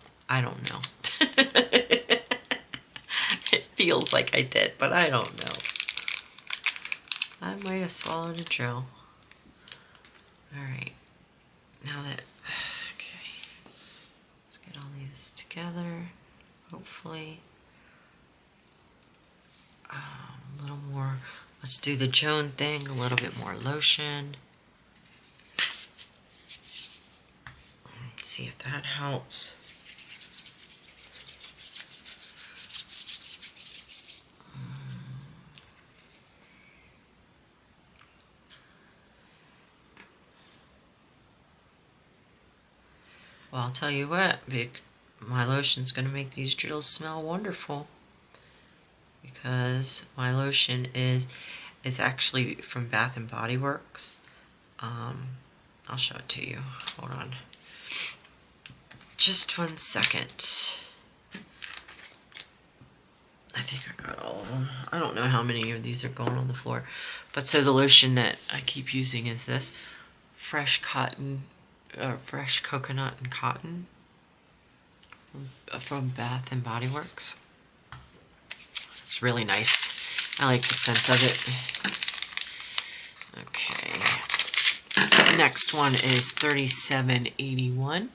know. It feels like I did, but I don't know. I might have swallowed a drill. Alright. Now that... Okay. Let's get all these together. Hopefully. A Let's do the Joan thing, a little bit more lotion. Let's see if that helps. Well, I'll tell you what, my lotion's going to make these drills smell wonderful. Because my lotion is actually from Bath and Body Works. I'll show it to you. Hold on. Just 1 second. I think I got all of them. I don't know how many of these are going on the floor. But so the lotion that I keep using is this fresh coconut and cotton from Bath and Body Works. It's really nice. I like the scent of it. Okay. Next one is 3781.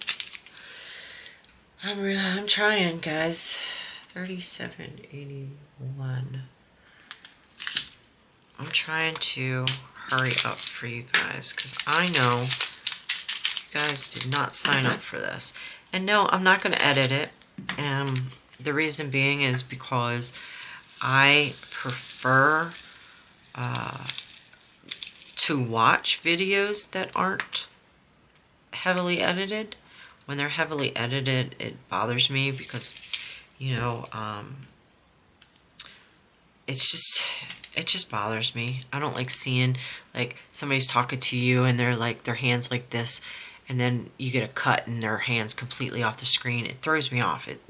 I'm trying, guys. 3781. I'm trying to hurry up for you guys because I know you guys did not sign up for this. And no, I'm not going to edit it. The reason being is because I prefer to watch videos that aren't heavily edited. When they're heavily edited, it bothers me because, you know, it just bothers me. I don't like seeing, like, somebody's talking to you and they're like, their hands like this, and then you get a cut and their hands completely off the screen. It throws me off. It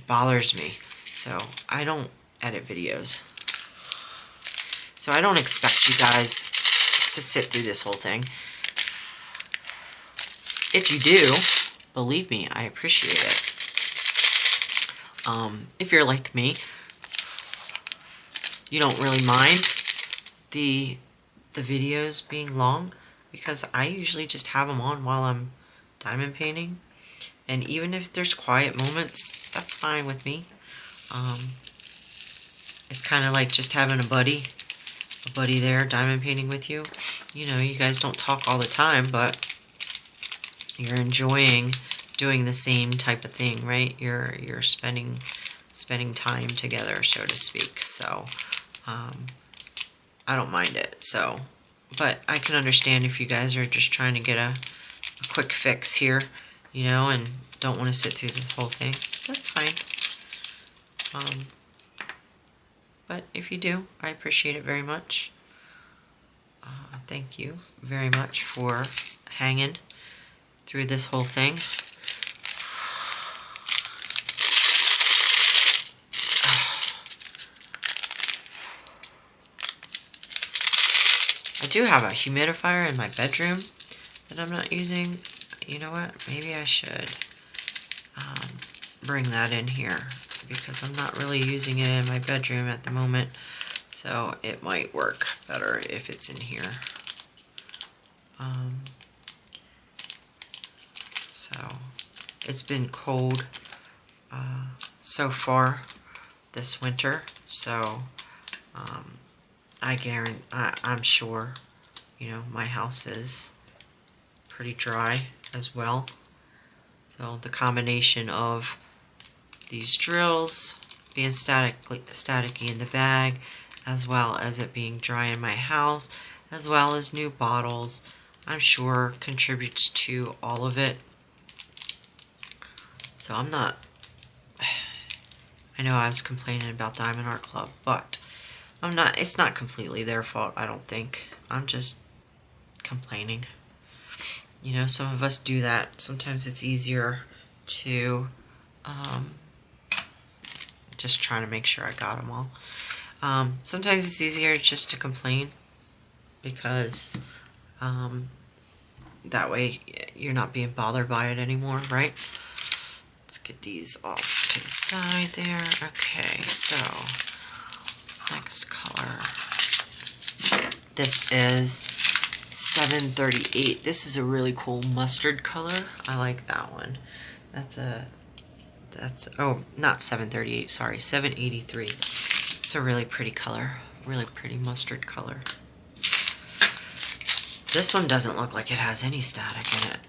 bothers me. So I don't edit videos. So I don't expect you guys to sit through this whole thing. If you do, believe me, I appreciate it. If you're like me, you don't really mind the videos being long because I usually just have them on while I'm diamond painting. And even if there's quiet moments, that's fine with me. It's kind of like just having a buddy there diamond painting with you. You know, you guys don't talk all the time, but you're enjoying doing the same type of thing, right? You're spending time together, so to speak. So I don't mind it. So, but I can understand if you guys are just trying to get a quick fix here, you know, and don't want to sit through the whole thing. That's fine. But if you do, I appreciate it very much. Thank you very much for hanging through this whole thing. I do have a humidifier in my bedroom that I'm not using. You know what? Maybe I should bring that in here because I'm not really using it in my bedroom at the moment. So it might work better if it's in here. So it's been cold so far this winter. So I'm sure, you know, my house is pretty dry as well. So the combination of these drills being staticky in the bag, as well as it being dry in my house, as well as new bottles, I'm sure contributes to all of it. So I know I was complaining about Diamond Art Club, but it's not completely their fault, I don't think. I'm just complaining. You know, some of us do that. Sometimes it's easier to just trying to make sure I got them all. Sometimes it's easier just to complain because that way you're not being bothered by it anymore, right? Let's get these off to the side there. Okay, so next color. This is 738. This is a really cool mustard color. I like that one. That's oh, not 738, sorry, 783. It's a really pretty color, really pretty mustard color. This one doesn't look like it has any static in it,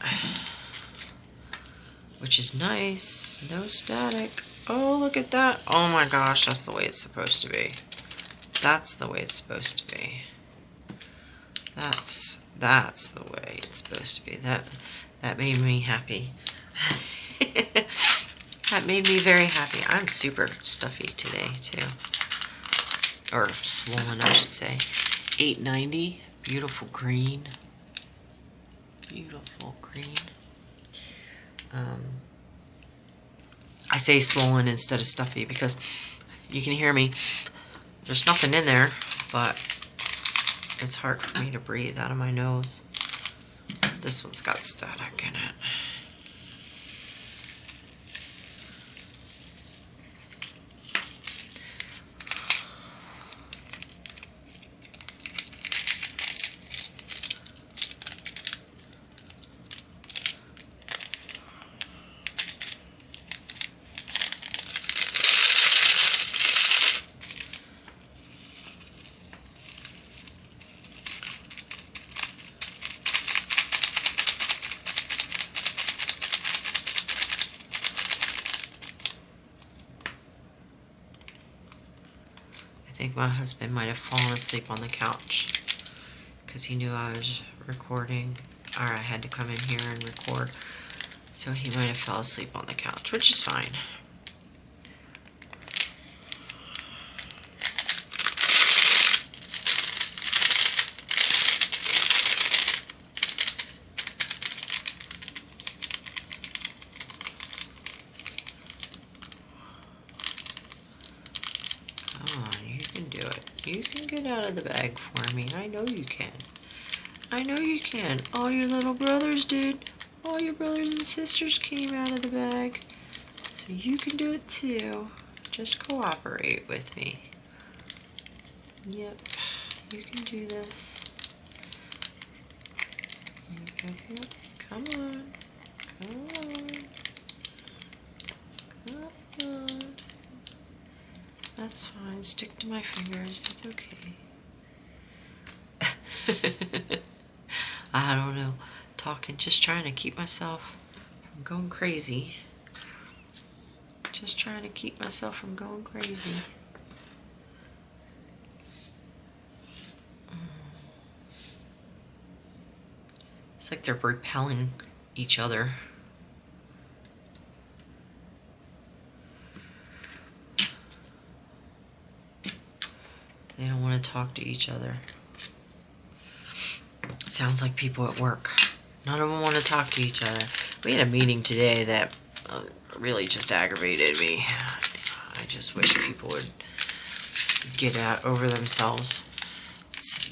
which is nice. No static. Oh, look at that. Oh my gosh, that's the way it's supposed to be. That's the way it's supposed to be. That's the way it's supposed to be. That made me happy. That made me very happy. I'm super stuffy today too. Or swollen, I should say. 890, beautiful green. Beautiful green. I say swollen instead of stuffy because you can hear me. There's nothing in there, but it's hard for me to breathe out of my nose. This one's got static in it. I think my husband might have fallen asleep on the couch because he knew I was recording, or I had to come in here and record. So he might have fell asleep on the couch, which is fine. You can get out of the bag for me. I know you can. I know you can. All your little brothers did. All your brothers and sisters came out of the bag. So you can do it too. Just cooperate with me. Yep. You can do this. Yep. Come on. Come on. Come on. That's fine. Stick to my fingers. That's okay. I don't know. Talking, just trying to keep myself from going crazy. Just trying to keep myself from going crazy. It's like they're repelling each other. They don't want to talk to each other. Sounds like people at work. None of them want to talk to each other. We had a meeting today that really just aggravated me. I just wish people would get out over themselves.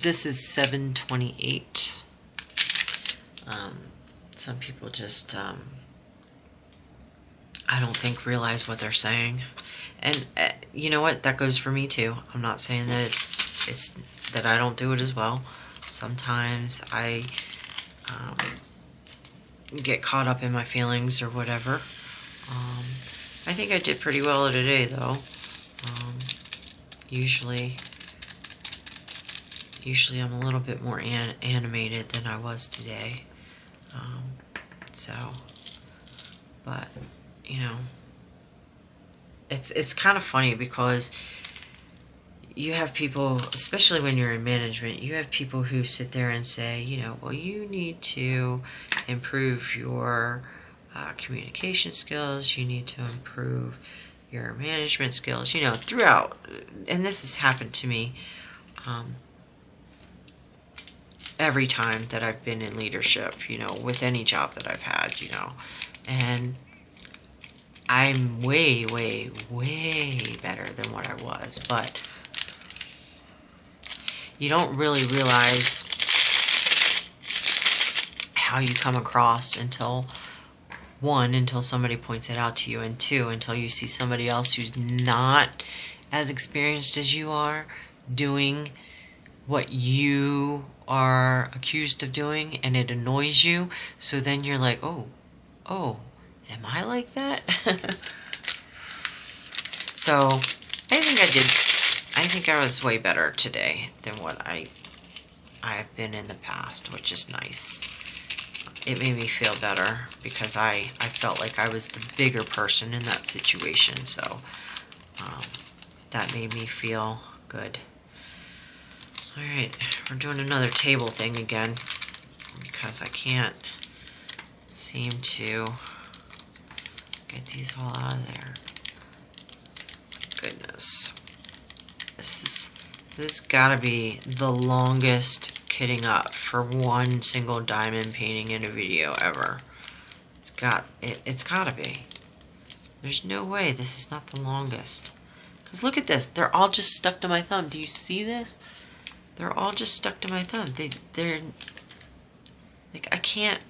This is 7:28. Some people just, I don't think realize what they're saying. And you know what? That goes for me too. I'm not saying that it's that I don't do it as well. Sometimes I get caught up in my feelings or whatever. I think I did pretty well today though. Usually I'm a little bit more animated than I was today. But you know, it's kind of funny because you have people, especially when you're in management, you have people who sit there and say, you know, well, you need to improve your communication skills, you need to improve your management skills, you know, throughout. And this has happened to me every time that I've been in leadership, you know, with any job that I've had, you know. And I'm way, way, way better than what I was, but you don't really realize how you come across until, one, until somebody points it out to you, and two, until you see somebody else who's not as experienced as you are doing what you are accused of doing, and it annoys you. So then you're like, oh, am I like that? So I I think I was way better today than what I've been in the past, which is nice. It made me feel better because I felt like I was the bigger person in that situation, so that made me feel good. Alright, we're doing another table thing again because I can't seem to get these all out of there. Goodness. This has gotta be the longest kitting up for one single diamond painting in a video ever. It's gotta be. There's no way this is not the longest. Because look at this, they're all just stuck to my thumb. Do you see this? They're all just stuck to my thumb. They're like, I can't.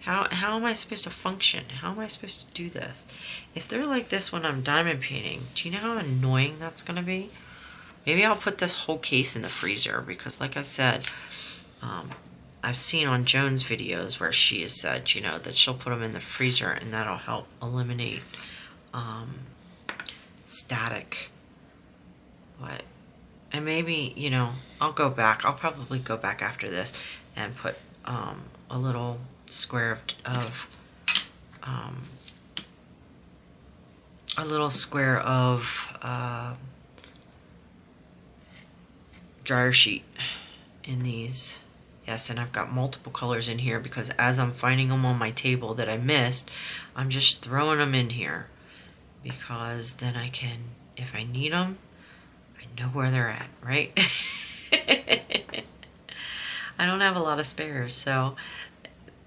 How am I supposed to function? How am I supposed to do this? If they're like this when I'm diamond painting, do you know how annoying that's gonna be? Maybe I'll put this whole case in the freezer because, like I said, I've seen on Joan's videos where she has said, you know, that she'll put them in the freezer and that'll help eliminate static. What? And maybe, you know, I'll probably go back after this and put a little square of dryer sheet in these. Yes, and I've got multiple colors in here because as I'm finding them on my table that I missed, I'm just throwing them in here because then I can, if I need them, I know where they're at, right? I don't have a lot of spares, so,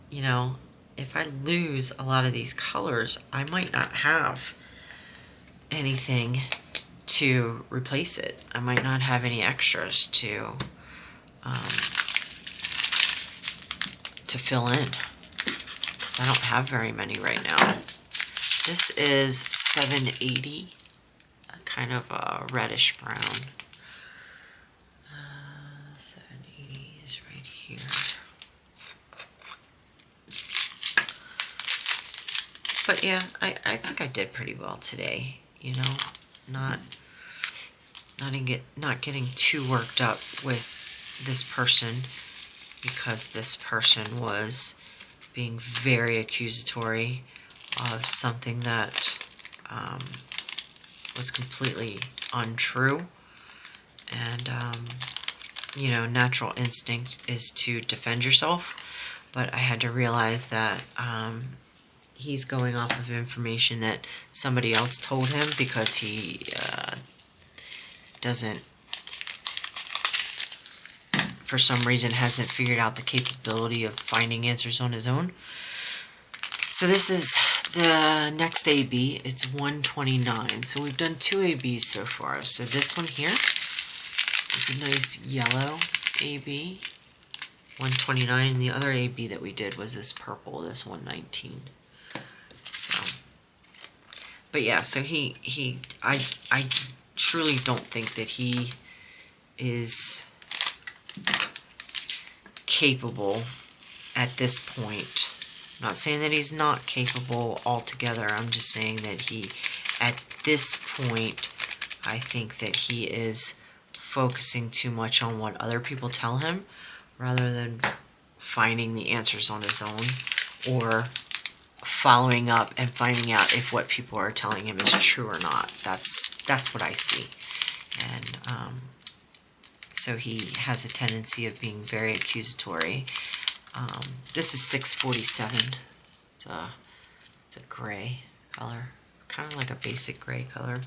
you know, if I lose a lot of these colors, I might not have anything to replace it. I might not have any extras to fill in, because I don't have very many right now. This is 780, kind of a reddish brown. 780 is right here. But yeah, I think I did pretty well today, you know, not getting too worked up with this person because this person was being very accusatory of something that was completely untrue. And, you know, natural instinct is to defend yourself, but I had to realize that he's going off of information that somebody else told him because he doesn't, for some reason, hasn't figured out the capability of finding answers on his own. So this is the next AB. It's 129. So we've done 2 ABs so far. So this one here is a nice yellow AB, 129. And the other AB that we did was this purple, this 119. So, but yeah, so I truly don't think that he is capable at this point. I'm not saying that he's not capable altogether. I'm just saying that he, at this point, I think that he is focusing too much on what other people tell him rather than finding the answers on his own or following up and finding out if what people are telling him is true or not. That's what I see. And so he has a tendency of being very accusatory. This is 647. It's a gray color, kind of like a basic gray color.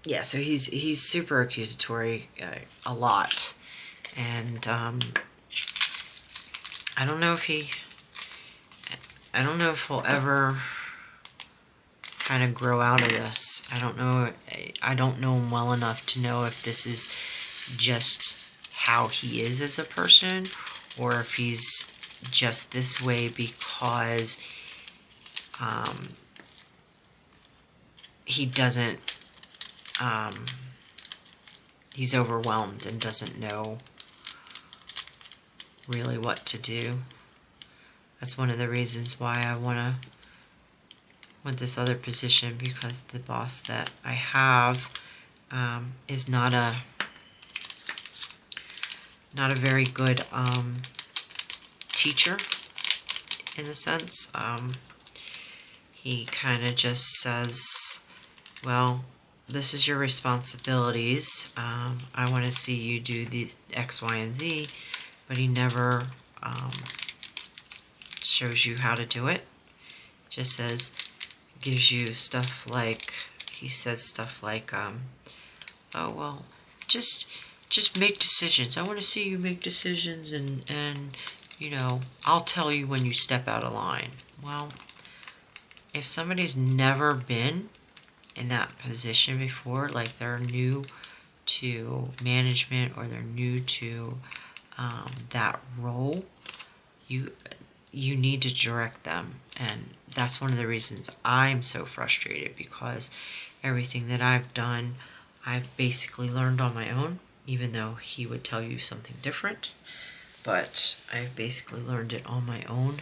Yeah, so he's super accusatory a lot, and I don't know if he'll ever kind of grow out of this. I don't know him well enough to know if this is just how he is as a person or if he's just this way because he doesn't he's overwhelmed and doesn't know really what to do. That's one of the reasons why I want to with this other position because the boss that I have is not a very good teacher in a sense. He kind of just says, well, this is your responsibilities. I want to see you do these X, Y, and Z, but he never shows you how to do it. Just says, gives you stuff like, he says stuff like, oh, well, just make decisions. I want to see you make decisions, and you know, I'll tell you when you step out of line. Well, if somebody's never been in that position before, like they're new to management or they're new to that role, you need to direct them. And that's one of the reasons I'm so frustrated, because everything that I've done, I've basically learned on my own, even though he would tell you something different. But I've basically learned it on my own,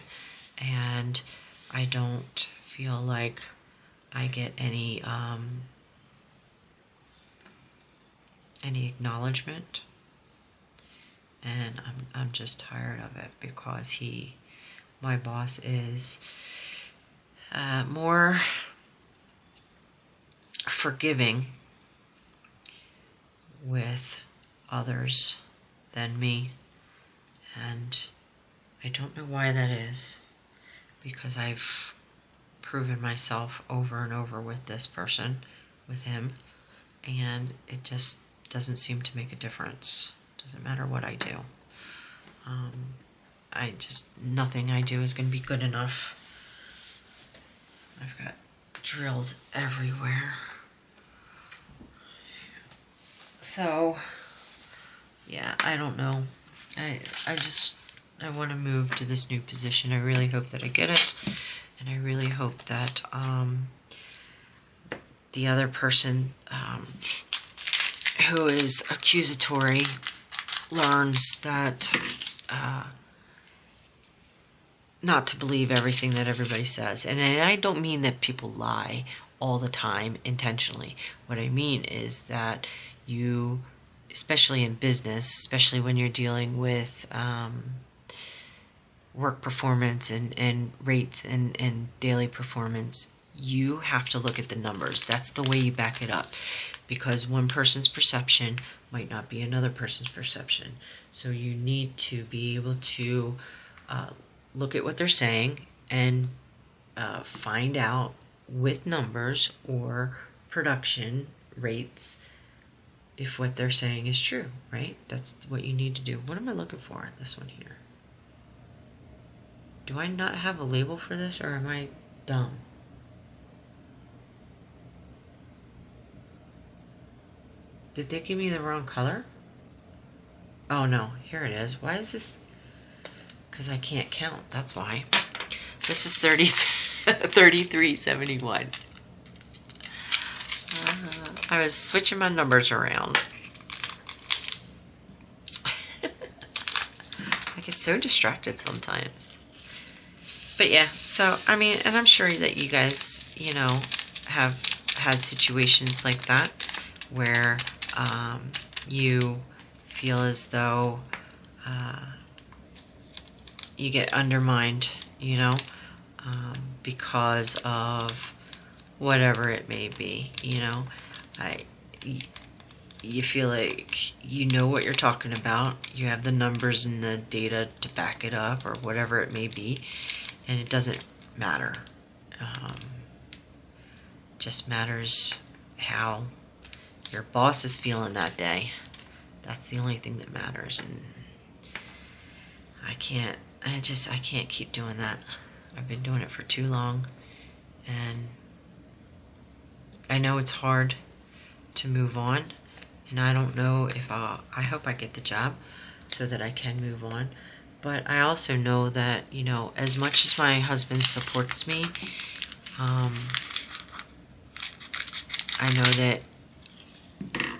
and I don't feel like I get any acknowledgement, and I'm just tired of it, because my boss is more forgiving with others than me, and I don't know why that is, because I've proven myself over and over with this person, with him, and it just doesn't seem to make a difference. Doesn't matter what I do. Nothing I do is going to be good enough. I've got drills everywhere. So, yeah, I don't know. I want to move to this new position. I really hope that I get it. And I really hope that the other person who is accusatory learns that not to believe everything that everybody says. And I don't mean that people lie all the time intentionally. What I mean is that you, especially in business, especially when you're dealing with work performance and rates and daily performance, you have to look at the numbers. That's the way you back it up, because one person's perception might not be another person's perception. So you need to be able to look at what they're saying and find out with numbers or production rates if what they're saying is true, right? That's what you need to do. What am I looking for in this one here? Do I not have a label for this, or am I dumb? Did they give me the wrong color? Oh no, here it is. Why is this? Because I can't count, that's why. This is 3371. I was switching my numbers around. I get so distracted sometimes. But yeah, so, I mean, and I'm sure that you guys, you know, have had situations like that where you feel as though you get undermined, you know, because of whatever it may be, you know. You feel like you know what you're talking about, you have the numbers and the data to back it up, or whatever it may be, and it doesn't matter. Just matters how your boss is feeling that day. That's the only thing that matters, and I can't keep doing that. I've been doing it for too long, and I know it's hard to move on, and I don't know if I hope I get the job so that I can move on. But I also know that, you know, as much as my husband supports me, I know that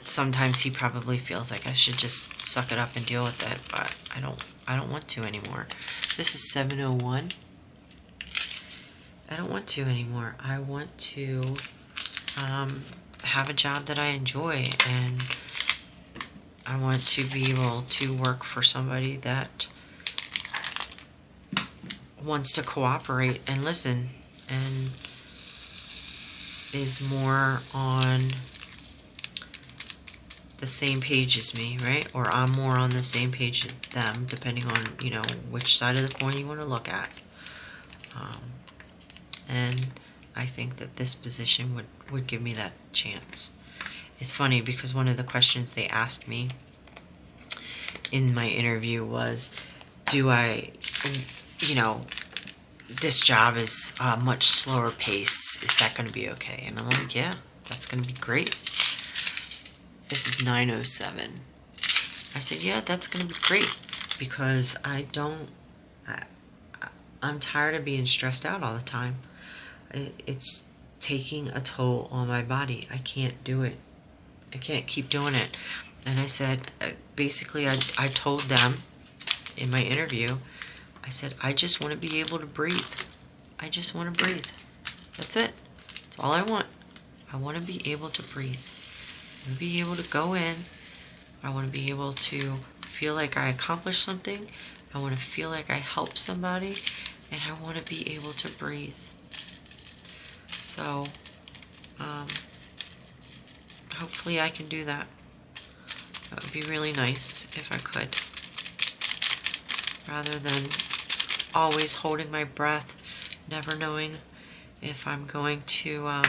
sometimes he probably feels like I should just suck it up and deal with it, but I don't want to anymore. This is 701. I don't want to anymore. I want to have a job that I enjoy, and I want to be able to work for somebody that wants to cooperate and listen and is more on the same page as me, right? Or I'm more on the same page as them, depending on, you know, which side of the coin you want to look at. And I think that this position would give me that chance. It's funny because one of the questions they asked me in my interview was, do I, you know, this job is a much slower pace. Is that going to be okay? And I'm like, yeah, that's going to be great. This is 9:07. I said, yeah, that's going to be great because I'm tired of being stressed out all the time. It's taking a toll on my body. I can't do it. I can't keep doing it. And I said, basically, I told them in my interview, I said, I just want to be able to breathe. I just want to breathe. That's it. That's all I want. I want to be able to breathe. I want to be able to go in. I want to be able to feel like I accomplished something. I want to feel like I helped somebody. And I want to be able to breathe. So, hopefully I can do that. That would be really nice if I could. Rather than always holding my breath, never knowing if I'm going to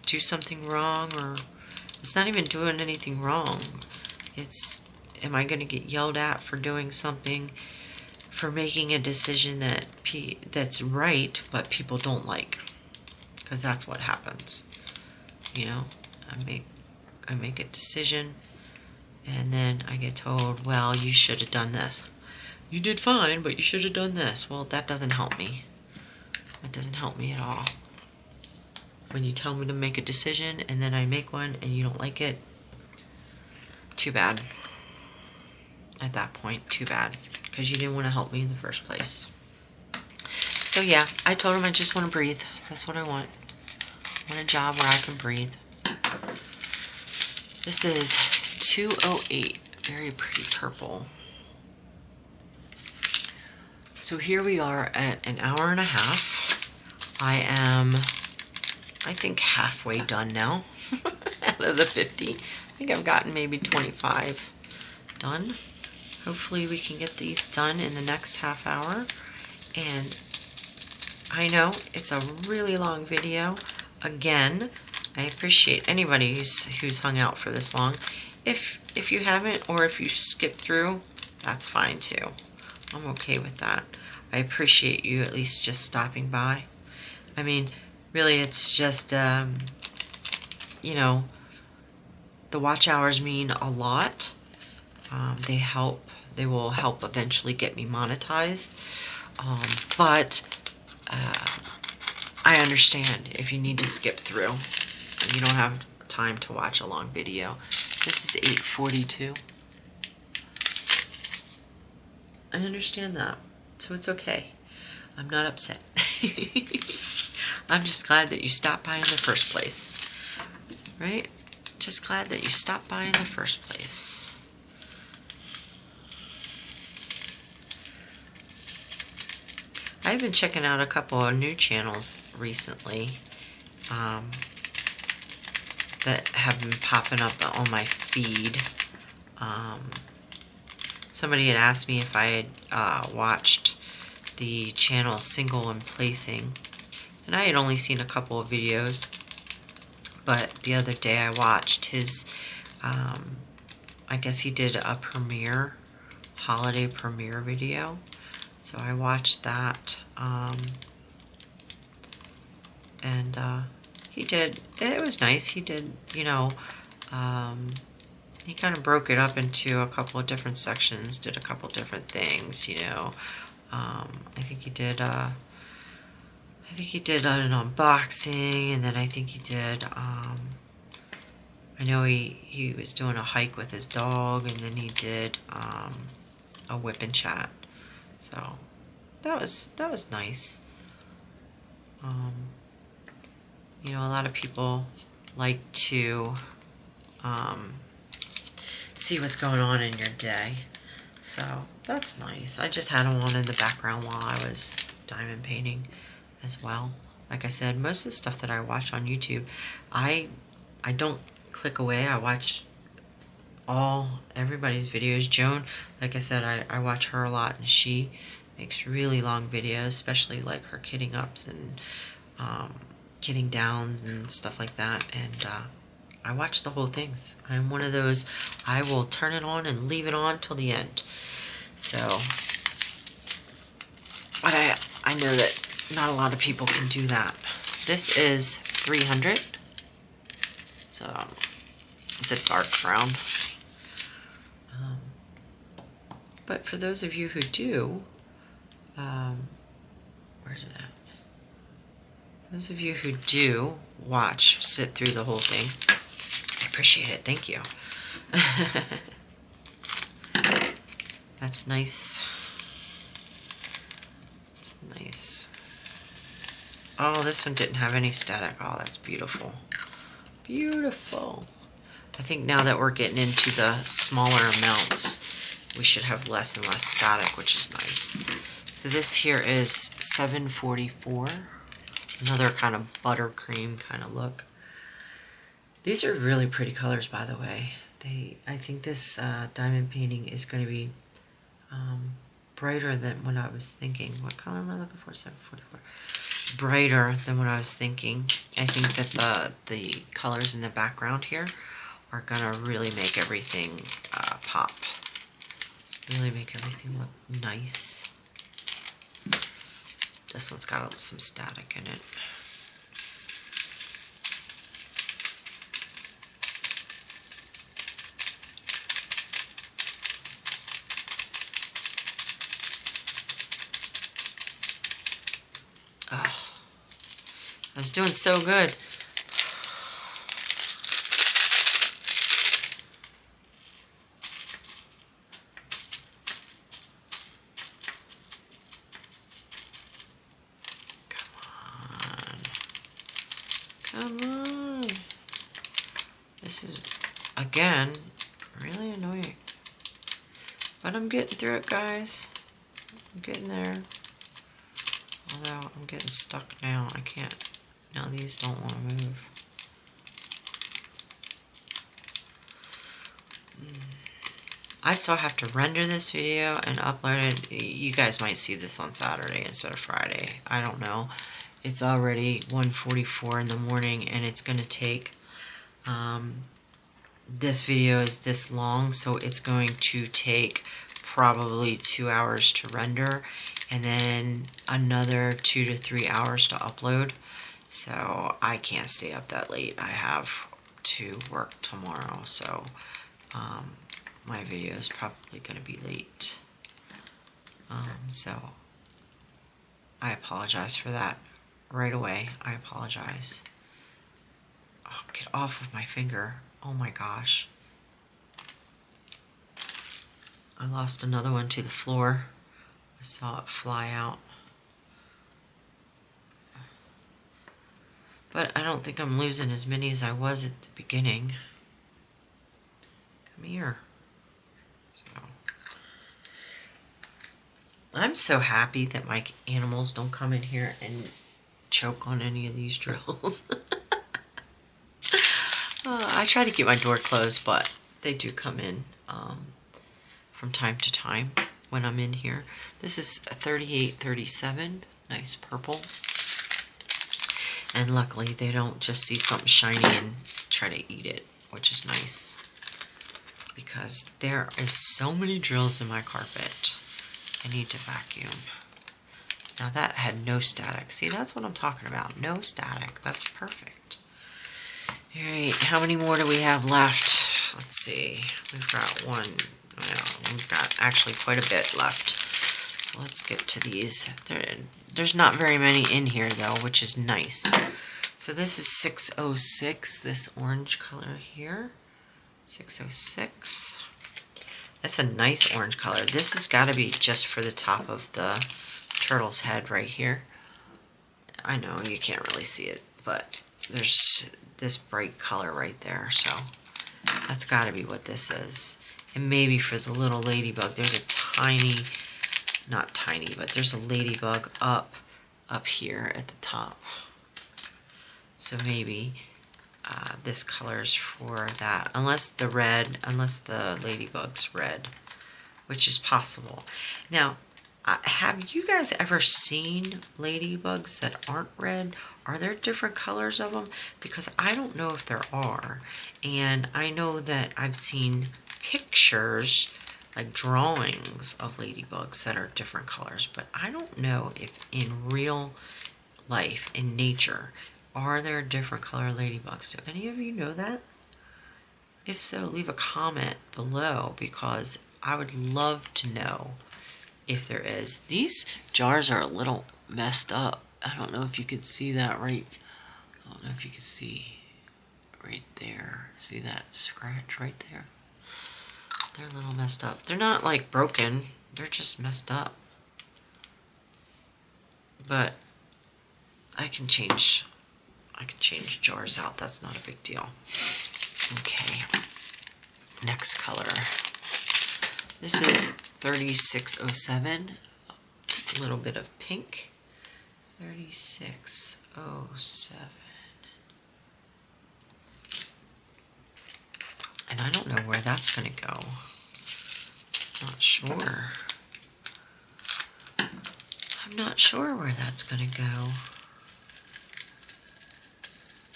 do something wrong, or it's not even doing anything wrong. It's, am I going to get yelled at for doing something, for making a decision that's right, but people don't like? Because that's what happens. You know, I make a decision, and then I get told, well, you should have done this. You did fine, but you should have done this. Well, that doesn't help me. That doesn't help me at all. When you tell me to make a decision, and then I make one, and you don't like it, too bad. At that point, too bad. Because you didn't want to help me in the first place. So yeah, I told him I just want to breathe. That's what I want. I want a job where I can breathe. This is 2:08. Very pretty purple. So here we are at an hour and a half. I am, I think, halfway done now. Out of the 50. I think I've gotten maybe 25 done. Hopefully we can get these done in the next half hour. And I know it's a really long video. Again, I appreciate anybody who's hung out for this long. If you haven't, or if you skip through, that's fine too. I'm okay with that. I appreciate you at least just stopping by. I mean, really, it's just, you know, the watch hours mean a lot. They help. They will help eventually get me monetized. But I understand if you need to skip through and you don't have time to watch a long video. This is 8:42. I understand that, so it's okay. I'm not upset. I'm just glad that you stopped by in the first place, right? Just glad that you stopped by in the first place. I've been checking out a couple of new channels recently that have been popping up on my feed. Somebody had asked me if I had watched the channel Single and Placing, and I had only seen a couple of videos, but the other day I watched his, I guess he did a holiday premiere video. So I watched that, and he did, it was nice. He did, you know, he kind of broke it up into a couple of different sections, did a couple different things, you know. I think he did an unboxing, and then I think he did, I know he was doing a hike with his dog, and then he did a whip and chat. So that was nice. You know, a lot of people like to see what's going on in your day. So that's nice. I just had them on in the background while I was diamond painting as well. Like I said, most of the stuff that I watch on YouTube, I don't click away. I watch everybody's videos. Joan, like I said, I watch her a lot, and she makes really long videos, especially like her kitting ups and kitting downs and stuff like that. And I watch the whole things. I'm one of those, I will turn it on and leave it on till the end. So, but I know that not a lot of people can do that. This is 300. So it's a dark brown. But for those of you who do, where's it at? Those of you who do sit through the whole thing, I appreciate it. Thank you. That's nice. It's nice. Oh, this one didn't have any static. Oh, that's beautiful. Beautiful. I think now that we're getting into the smaller amounts, we should have less and less static, which is nice. So this here is 744. Another kind of buttercream kind of look. These are really pretty colors, by the way. I think this diamond painting is going to be brighter than what I was thinking. What color am I looking for? 744. Brighter than what I was thinking. I think that the colors in the background here are going to really make everything pop. Really make everything look nice. This one's got some static in it. Oh, I was doing so good. Come on. This is, again, really annoying. But I'm getting through it, guys. I'm getting there. Although I'm getting stuck now. I can't. Now these don't want to move. I still have to render this video and upload it. You guys might see this on Saturday instead of Friday. I don't know. It's already 1:44 in the morning, and it's going to take, this video is this long, so it's going to take probably 2 hours to render, and then another 2 to 3 hours to upload. So I can't stay up that late. I have to work tomorrow, so my video is probably going to be late. So I apologize for that right away. I apologize. Oh, get off of my finger. Oh my gosh. I lost another one to the floor. I saw it fly out. But I don't think I'm losing as many as I was at the beginning. Come here. So I'm so happy that my animals don't come in here and choke on any of these drills. I try to keep my door closed, but they do come in from time to time when I'm in here. This is a 3837, nice purple. And luckily they don't just see something shiny and try to eat it, which is nice. Because there is so many drills in my carpet. I need to vacuum. Now that had no static. See, that's what I'm talking about. No static. That's perfect. Alright, how many more do we have left? Let's see. We've got one. Well, we've got actually quite a bit left. So let's get to these. There's not very many in here though, which is nice. So this is 606, this orange color here. 606. That's a nice orange color. This has got to be just for the top of the turtle's head right here. I know you can't really see it, but there's this bright color right there, so that's got to be what this is. And maybe for the little ladybug, there's a tiny, not tiny, but there's a ladybug up here at the top. So maybe this color's for that, unless the ladybug's red, which is possible. Now, have you guys ever seen ladybugs that aren't red? Are there different colors of them? Because I don't know if there are. And I know that I've seen pictures, like drawings of ladybugs that are different colors, but I don't know if in real life, in nature, are there different color ladybugs? Do any of you know that? If so, leave a comment below, because I would love to know if there is. These jars are a little messed up. I don't know if you could see that right. I don't know if you can see right there. See that scratch right there? They're a little messed up. They're not like broken. They're just messed up. But I can change jars out. That's not a big deal. Okay. Next color. This is 3607. A little bit of pink. 3607. And I don't know where that's going to go. Not sure. I'm not sure where that's going to go.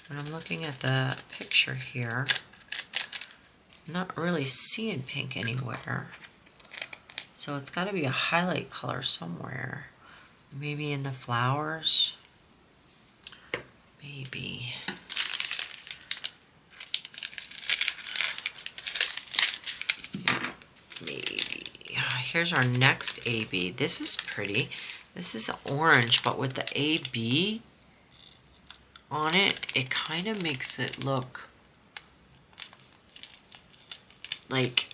When I'm looking at the picture here, I'm not really seeing pink anywhere. So it's got to be a highlight color somewhere. Maybe in the flowers. Maybe. Yeah, maybe. Here's our next AB. This is pretty. This is orange, but with the AB on it, it kind of makes it look like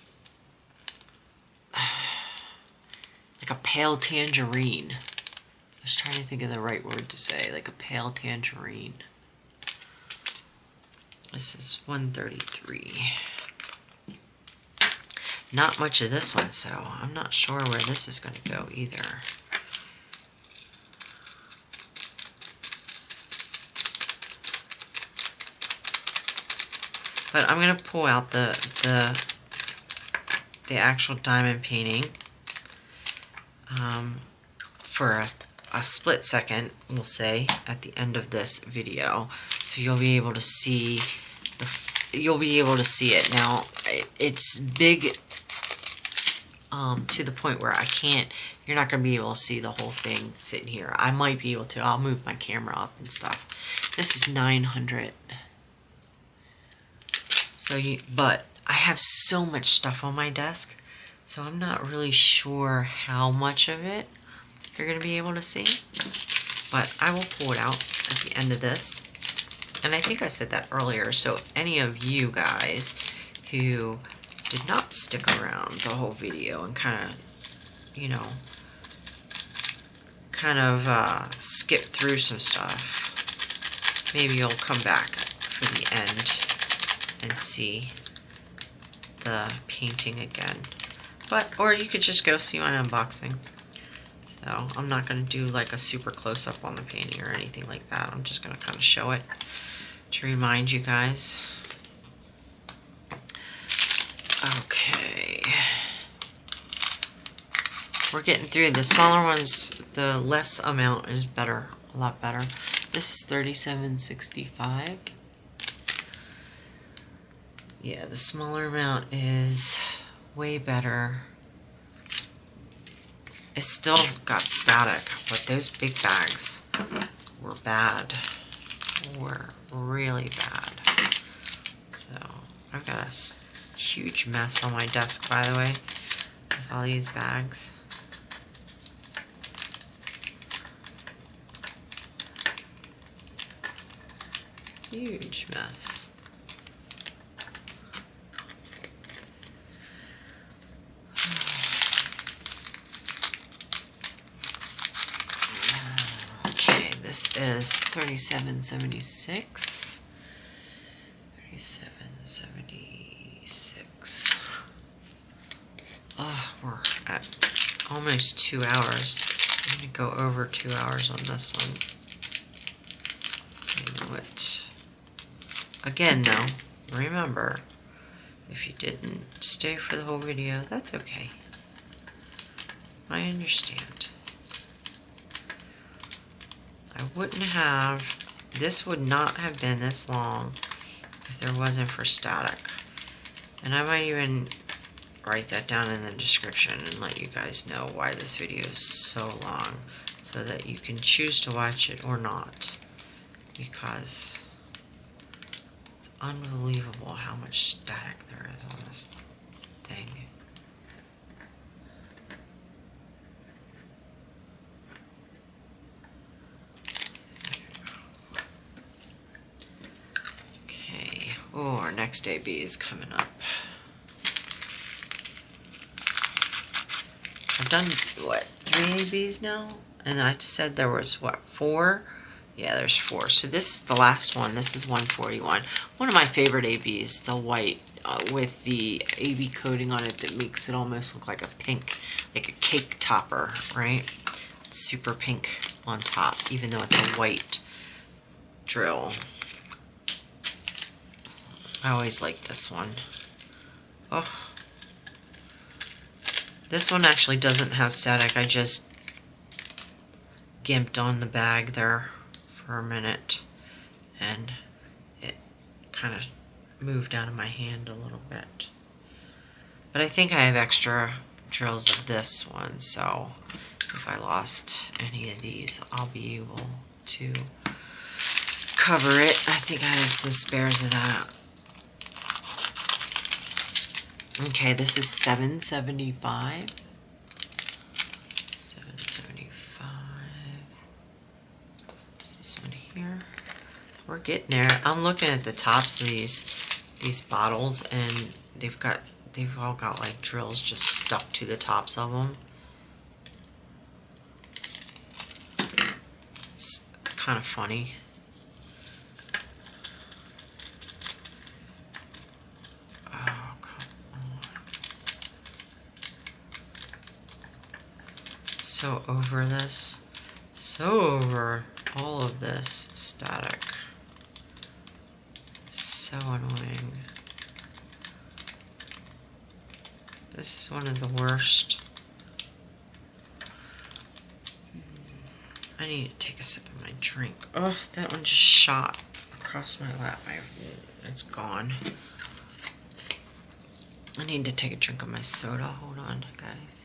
a pale tangerine. I was trying to think of the right word to say, like a pale tangerine. This is 133. Not much of this one, so I'm not sure where this is going to go either. But I'm going to pull out the actual diamond painting for a split second, we'll say, at the end of this video, so you'll be able to see it. Now, it's big to the point where you're not going to be able to see the whole thing sitting here. I might be able to. I'll move my camera up and stuff. This is 900. But I have so much stuff on my desk, so I'm not really sure how much of it you're going to be able to see. But I will pull it out at the end of this. And I think I said that earlier, so any of you guys who did not stick around the whole video and kind of skip through some stuff, maybe you'll come back for the end and see the painting again. Or you could just go see my unboxing. So I'm not going to do like a super close-up on the painting or anything like that. I'm just going to kind of show it to remind you guys. Okay. We're getting through. The smaller ones, the less amount is better, a lot better. This is 3765. Yeah, the smaller amount is way better. It's still got static, but those big bags were bad. Were really bad. So I've got a huge mess on my desk, by the way, with all these bags. Huge mess. This is 3776. 3776. Oh, we're at almost 2 hours. I'm going to go over 2 hours on this one. You know what? Again, though, remember, if you didn't stay for the whole video, that's okay. I understand. I wouldn't have, this would not have been this long if there wasn't for static. And I might even write that down in the description and let you guys know why this video is so long, so that you can choose to watch it or not, because it's unbelievable how much static there is on this thing. Okay, oh, our next AB is coming up. I've done, what, 3 ABs now? And I said there was, what, 4? Yeah, there's 4. So this is the last one. This is 141. One of my favorite ABs, the white with the AB coating on it that makes it almost look like a pink, like a cake topper, right? It's super pink on top, even though it's a white drill. I always like this one. Oh. This one actually doesn't have static. I just gimped on the bag there for a minute and it kind of moved out of my hand a little bit. But I think I have extra drills of this one, so if I lost any of these, I'll be able to cover it. I think I have some spares of that. Okay, this is 775. 775. This one here. We're getting there. I'm looking at the tops of these bottles, and they've all got like drills just stuck to the tops of them. It's kind of funny. So over this, so over all of this static. So annoying. This is one of the worst. I need to take a sip of my drink. Oh, that one just shot across my lap. It's gone. I need to take a drink of my soda. Hold on, guys.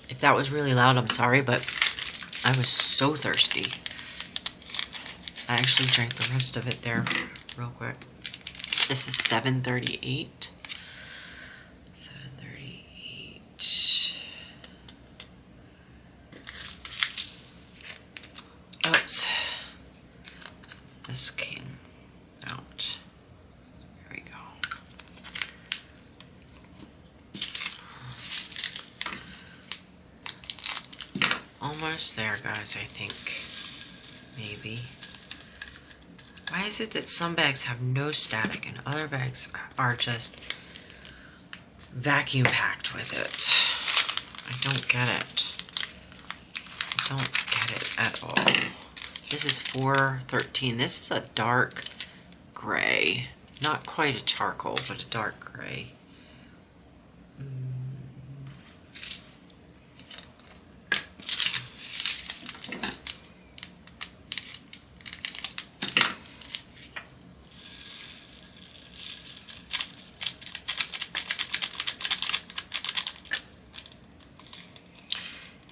If that was really loud, I'm sorry, but I was so thirsty. I actually drank the rest of it there real quick. This is 738. 738. Oops. This came out. There we go. Almost there, guys, I think. Maybe. Why is it that some bags have no static and other bags are just vacuum packed with it? I don't get it. I don't get it at all. This is 413. This is a dark gray. Not quite a charcoal, but a dark gray.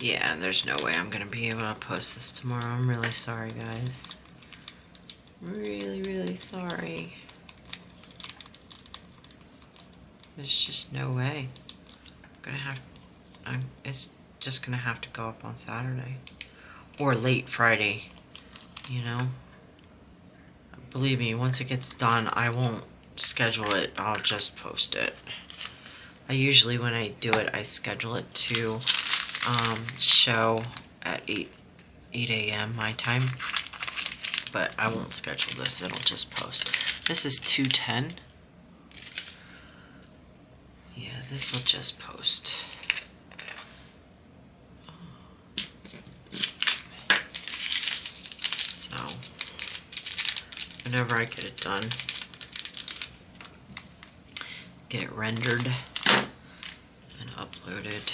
Yeah, there's no way I'm gonna be able to post this tomorrow. I'm really sorry, guys. Really, really sorry. There's just no way. It's just gonna have to go up on Saturday. Or late Friday, you know? Believe me, once it gets done, I won't schedule it, I'll just post it. I usually, when I do it, I schedule it to show at 8 a.m. my time. But I won't schedule this, it'll just post. This is 2:10. Yeah, this will just post. So, whenever I get it done, get it rendered and uploaded.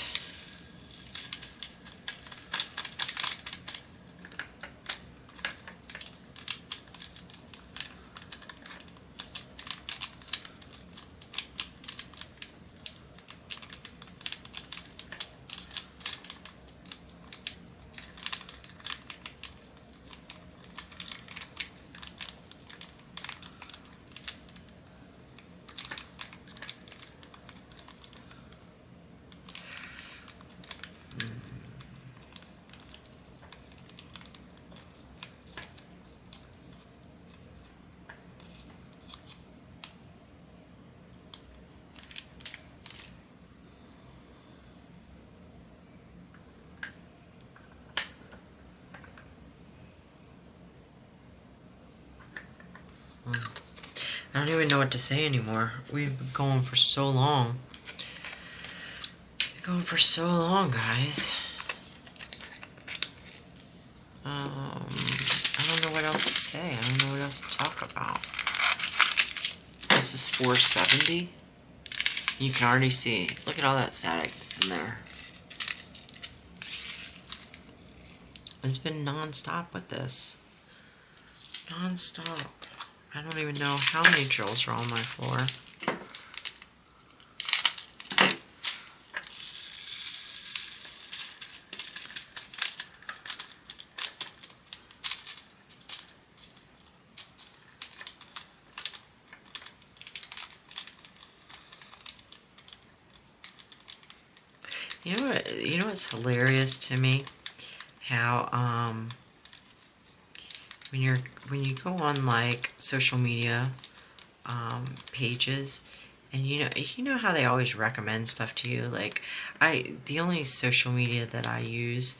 I don't even know what to say anymore. We've been going for so long. Going for so long, guys. I don't know what else to say. I don't know what else to talk about. This is 470. You can already see. Look at all that static that's in there. It's been non-stop with this. Non-stop. I don't even know how many drills are on my floor. You know what's hilarious to me? How when you go on like social media pages, and you know how they always recommend stuff to you. Like the only social media that I use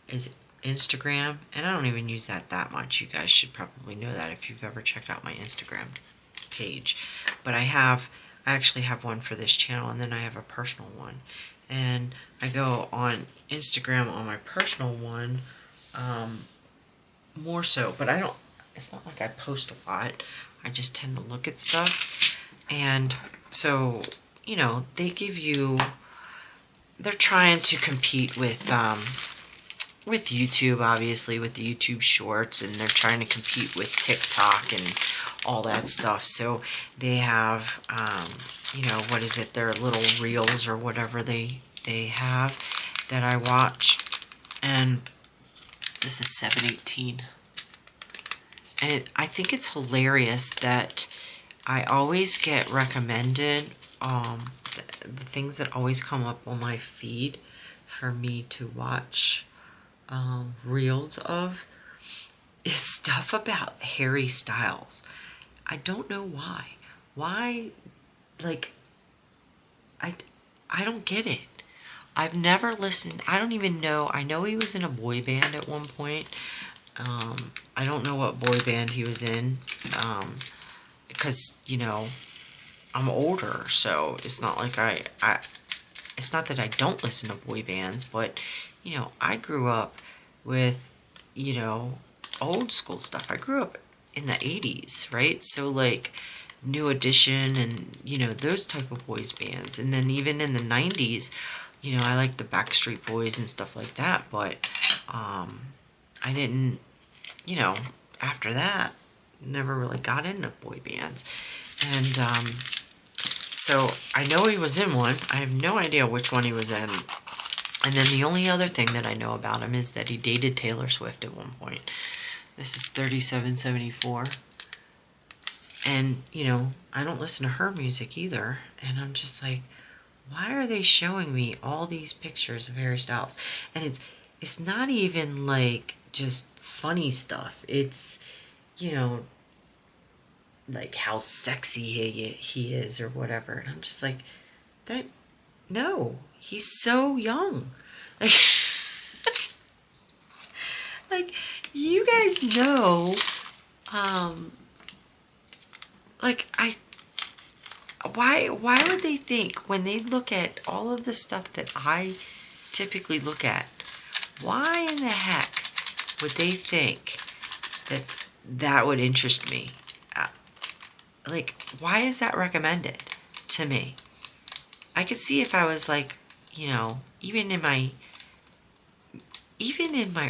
is Instagram, and I don't even use that much. You guys should probably know that if you've ever checked out my Instagram page. But I actually have one for this channel, and then I have a personal one. And I go on Instagram on my personal one more so, but it's not like I post a lot. I just tend to look at stuff. And so, they're trying to compete with YouTube, obviously, with the YouTube shorts, and they're trying to compete with TikTok and all that stuff. So they have, what is it, their little reels or whatever they have that I watch. And this is 718. And I think it's hilarious that I always get recommended the things that always come up on my feed for me to watch reels of is stuff about Harry Styles. I don't know why. Why, like, I don't get it. I've never listened. I don't even know. I know he was in a boy band at one point. I don't know what boy band he was in. Because, I'm older, so it's not like it's not that I don't listen to boy bands, but, I grew up with, old school stuff. I grew up in the 80s, right? So, like, New Edition and, those type of boys bands. And then even in the 90s, I like the Backstreet Boys and stuff like that, but I didn't, after that, never really got into boy bands. And so I know he was in one. I have no idea which one he was in. And then the only other thing that I know about him is that he dated Taylor Swift at one point. This is 3774. And, I don't listen to her music either. And I'm just like, why are they showing me all these pictures of Harry Styles? And it's not even like just funny stuff. It's, like how sexy he is or whatever. And I'm just like, that, no, he's so young. Like, like you guys know, like why would they think when they look at all of the stuff that I typically look at, why in the heck would they think that that would interest me? Like, why is that recommended to me? I could see if I was like, you know, even in my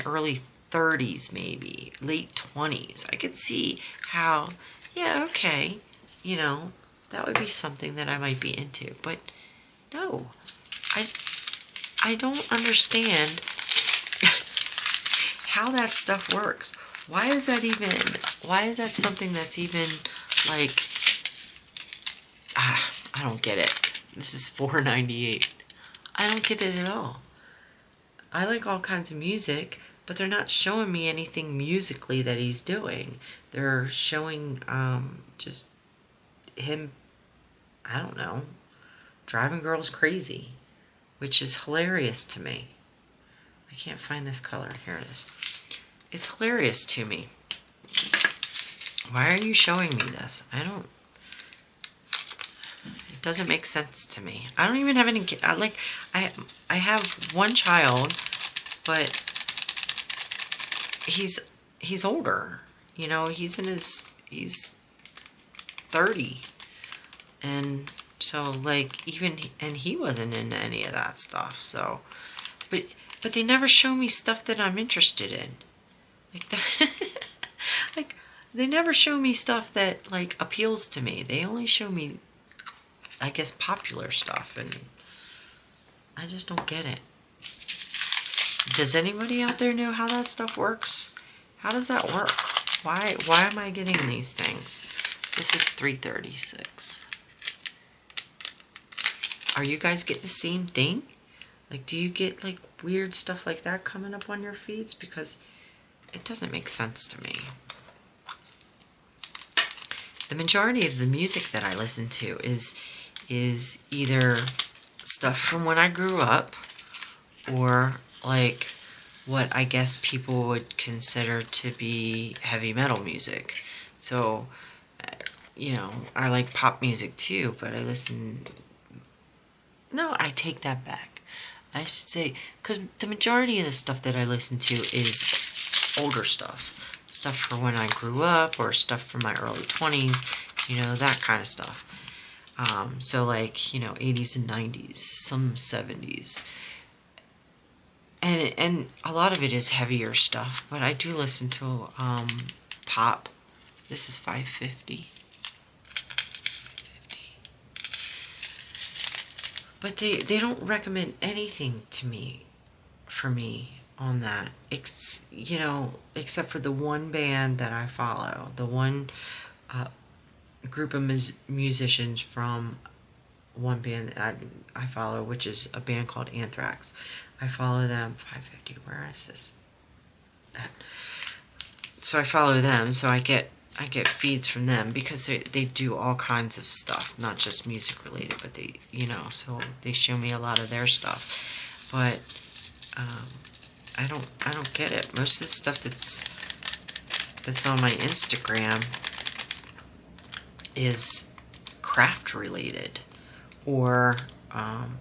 early 30s, maybe late 20s, I could see how, yeah, okay, you know, that would be something that I might be into. But no, I don't understand how that stuff works. Why is that something that's even like, I don't get it. This is $4.98. I don't get it at all. I like all kinds of music, but they're not showing me anything musically that he's doing. They're showing just him, I don't know, driving girls crazy, which is hilarious to me. I can't find this color. Here it is. It's hilarious to me. Why are you showing me this? It doesn't make sense to me. I don't even have any, I have one child, but he's older. You know, he's 30. And so like and he wasn't into any of that stuff. So, but they never show me stuff that I'm interested in. Like that, like they never show me stuff that like appeals to me. They only show me, I guess, popular stuff, and I just don't get it. Does anybody out there know how that stuff works? How does that work? Why am I getting these things? This is $3.36. Are you guys getting the same thing? Like, do you get like weird stuff like that coming up on your feeds? Because it doesn't make sense to me. The majority of the music that I listen to is either stuff from when I grew up, or like what I guess people would consider to be heavy metal music. So, you know, I like pop music too, but I take that back. I should say, because the majority of the stuff that I listen to is older stuff. Stuff from when I grew up, or stuff from my early 20s, you know, that kind of stuff. So like, you know, 80s and 90s, some 70s. And a lot of it is heavier stuff, but I do listen to pop. This is $5.50. But they don't recommend anything to me, for me, on that. You know, except for the one band that I follow, the one group of musicians from one band that I follow, which is a band called Anthrax. I follow them. $5.50. Where is this? So I follow them. So I get feeds from them, because they do all kinds of stuff, not just music related, but they, you know, so they show me a lot of their stuff. But I don't get it. Most of the stuff that's on my Instagram is craft related, or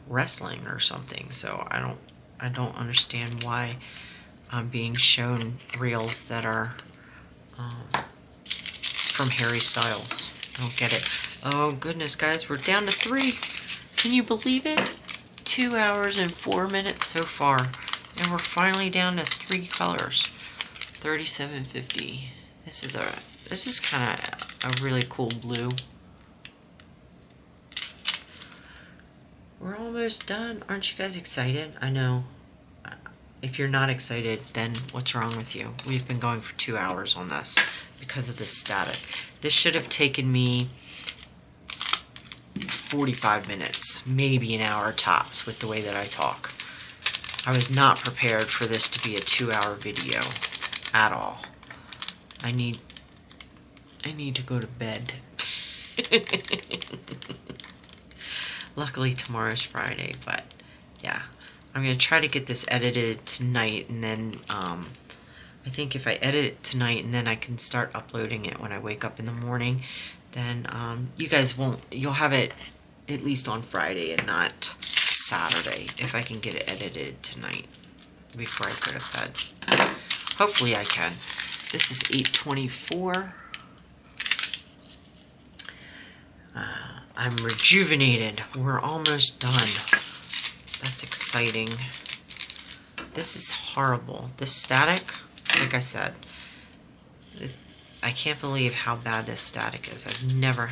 wrestling or something. So I don't understand why I'm being shown reels that are from Harry Styles. I don't get it. Oh goodness, guys, we're down to 3. Can you believe it? 2 hours and 4 minutes so far, and we're finally down to 3 colors. $37.50. This is kind of a really cool blue. We're almost done. Aren't you guys excited? I know. If you're not excited, then what's wrong with you? We've been going for 2 hours on this because of this static. This should have taken me 45 minutes, maybe an hour tops, with the way that I talk. I was not prepared for this to be a 2-hour video at all. I need I need to go to bed. Luckily tomorrow's Friday, but yeah. I'm going to try to get this edited tonight, and then I think if I edit it tonight and then I can start uploading it when I wake up in the morning, then you guys won't, you'll have it at least on Friday and not Saturday if I can get it edited tonight before I go to bed. Hopefully I can. This is 8:24. I'm rejuvenated. We're almost done. That's exciting. This is horrible. This static, like I said, I can't believe how bad this static is. I've never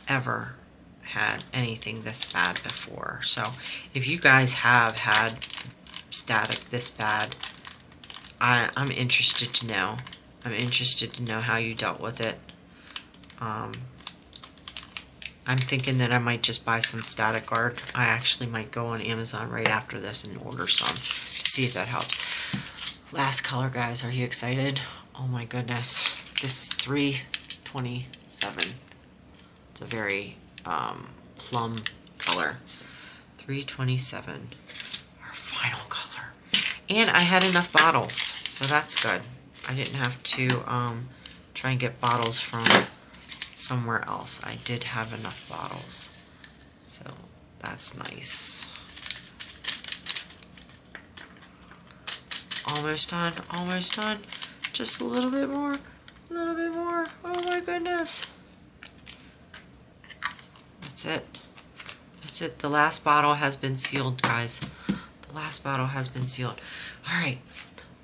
ever had anything this bad before. So if you guys have had static this bad, I'm interested to know. I'm interested to know how you dealt with it. I'm thinking that I might just buy some static guard. I actually might go on Amazon right after this and order some to see if that helps. Last color, guys. Are you excited? Oh my goodness. This is 327. It's a very plum color. 327. Our final color. And I had enough bottles, so that's good. I didn't have to try and get bottles from somewhere else. I did have enough bottles, so that's nice. Almost done, almost done. Just a little bit more, a little bit more. Oh my goodness. That's it. That's it. The last bottle has been sealed, guys. The last bottle has been sealed. All right,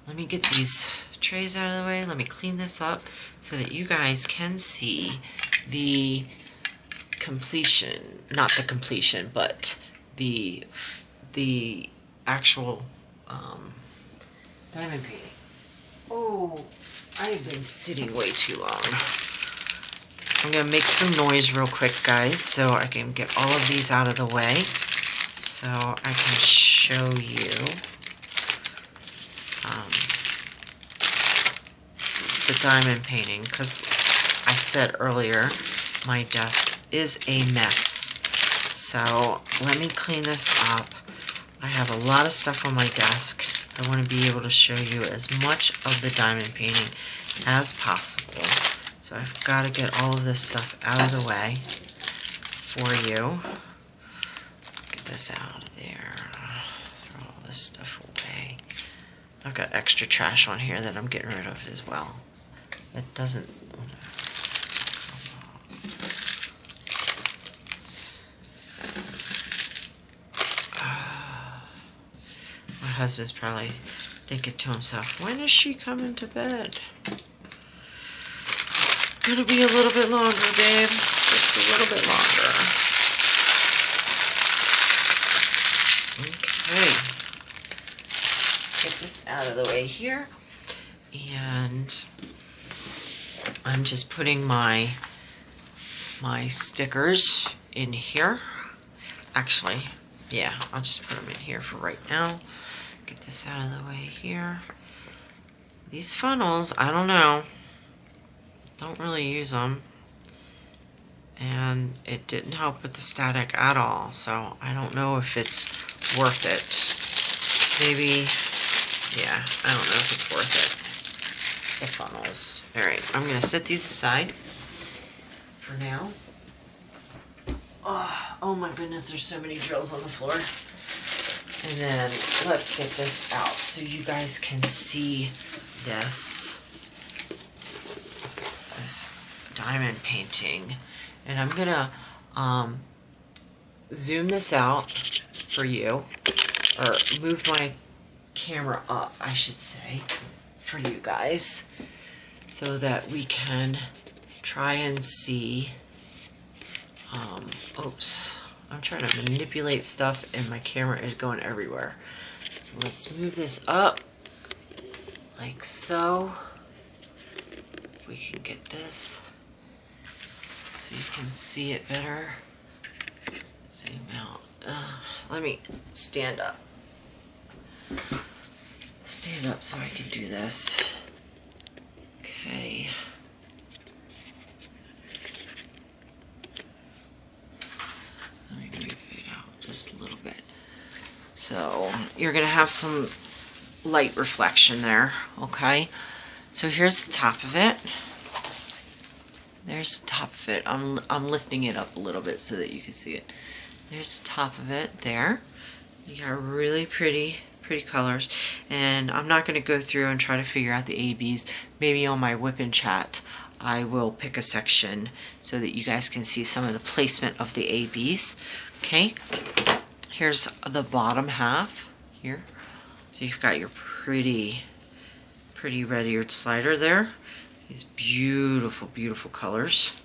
let me get these trays out of the way. Let me clean this up so that you guys can see the completion, not the completion, but the actual diamond painting. Oh, I have been sitting way too long. I'm gonna make some noise real quick, guys, so I can get all of these out of the way so I can show you the diamond painting, because I said earlier my desk is a mess. So let me clean this up. I have a lot of stuff on my desk. I want to be able to show you as much of the diamond painting as possible. So I've got to get all of this stuff out of the way for you. Get this out of there. Throw all this stuff away. I've got extra trash on here that I'm getting rid of as well. That doesn't... My husband's probably thinking to himself, when is she coming to bed? It's gonna be a little bit longer, babe. Just a little bit longer. Okay. Get this out of the way here. And I'm just putting my stickers in here. Actually, yeah, I'll just put them in here for right now. Get this out of the way here. These funnels, I don't know. Don't really use them. And it didn't help with the static at all. So I don't know if it's worth it. Maybe, yeah, I don't know if it's worth it. The funnels. Alright, I'm going to set these aside for now. Oh my goodness, there's so many drills on the floor. And then let's get this out so you guys can see this diamond painting. And I'm gonna zoom this out for you, or move my camera up, I should say, for you guys, so that we can try and see. Oops, I'm trying to manipulate stuff and my camera is going everywhere. So let's move this up like so. If we can get this so you can see it better. Zoom out. Let me stand up. Stand up so I can do this. Okay. So you're going to have some light reflection there, okay? So here's the top of it. There's the top of it. I'm lifting it up a little bit so that you can see it. There's the top of it there. You got really pretty colors, and I'm not going to go through and try to figure out the ABs. Maybe on my Whip and Chat I will pick a section so that you guys can see some of the placement of the ABs. Okay, here's the bottom half here. So you've got your pretty red-eared slider there. These beautiful colors.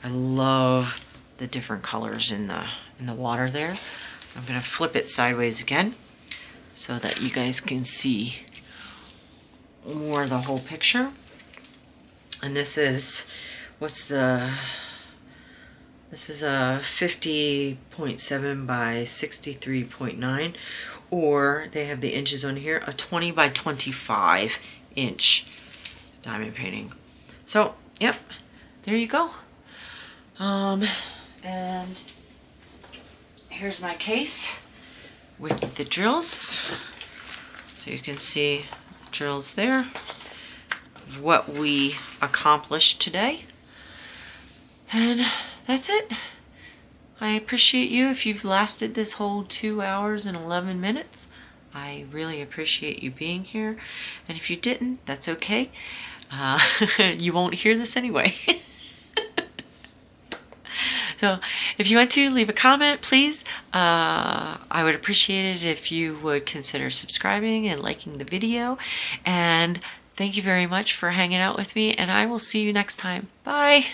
I love the different colors in the water there. I'm going to flip it sideways again so that you guys can see more of the whole picture. And this is, this is a 50.7 by 63.9, or they have the inches on here, a 20 by 25 inch diamond painting. So, yep, there you go. And here's my case with the drills. So you can see the drills there, what we accomplished today. And that's it. I appreciate you if you've lasted this whole 2 hours and 11 minutes. I really appreciate you being here. And if you didn't, that's okay. You won't hear this anyway. So if you want to leave a comment, please. I would appreciate it if you would consider subscribing and liking the video. And thank you very much for hanging out with me, and I will see you next time. Bye.